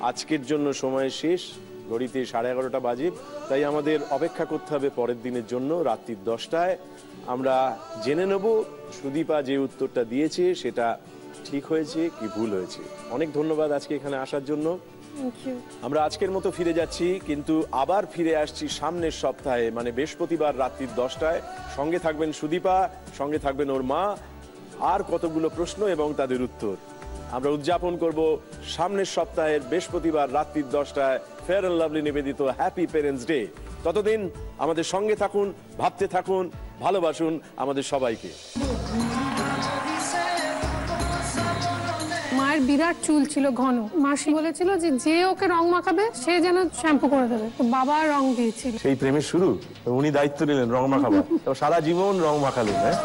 আজকের জন্য সময় শেষ, ঘড়িতে 11:30 বাজে, তাই আমাদের অপেক্ষা করতে হবে পরের দিনের জন্য রাত্রি 10টায়। আমরা জেনে নেব সুদীপা যে উত্তরটা দিয়েছে সেটা ঠিক হয়েছে কি ভুল হয়েছে। অনেক ধন্যবাদ আজকে এখানে আসার জন্য। আমরা আজকের মতো ফিরে যাচ্ছি, কিন্তু আবার ফিরে আসছি সামনের সপ্তাহে, মানে বৃহস্পতিবার রাত্রি 10টায়। সঙ্গে থাকবেন সুদীপা, সঙ্গে থাকবেন ওর মা, আর কতগুলো প্রশ্ন এবং তাদের উত্তর। আমরা উদযাপন করব সামনের সপ্তাহের বৃহস্পতিবার রাত্রি 10টায় ফেয়ার অ্যান্ড লাভলি নিবেদিত হ্যাপি প্যারেন্টস ডে। ততদিন আমাদের সঙ্গে থাকুন, ভাবতে থাকুন, ভালোবাসুন আমাদের সবাইকে। মায়ের বিরাট চুল ছিল ঘন, মাসি বলেছিল যে যে ওকে রং মাখাবে সে যেন শ্যাম্পু করে দেবে, তো বাবা রং দিয়েছিল। সেই প্রেমের শুরু, উনি দায়িত্ব নিলেন রং মাখাবার, সারা জীবন রং মাখালেন। হ্যাঁ।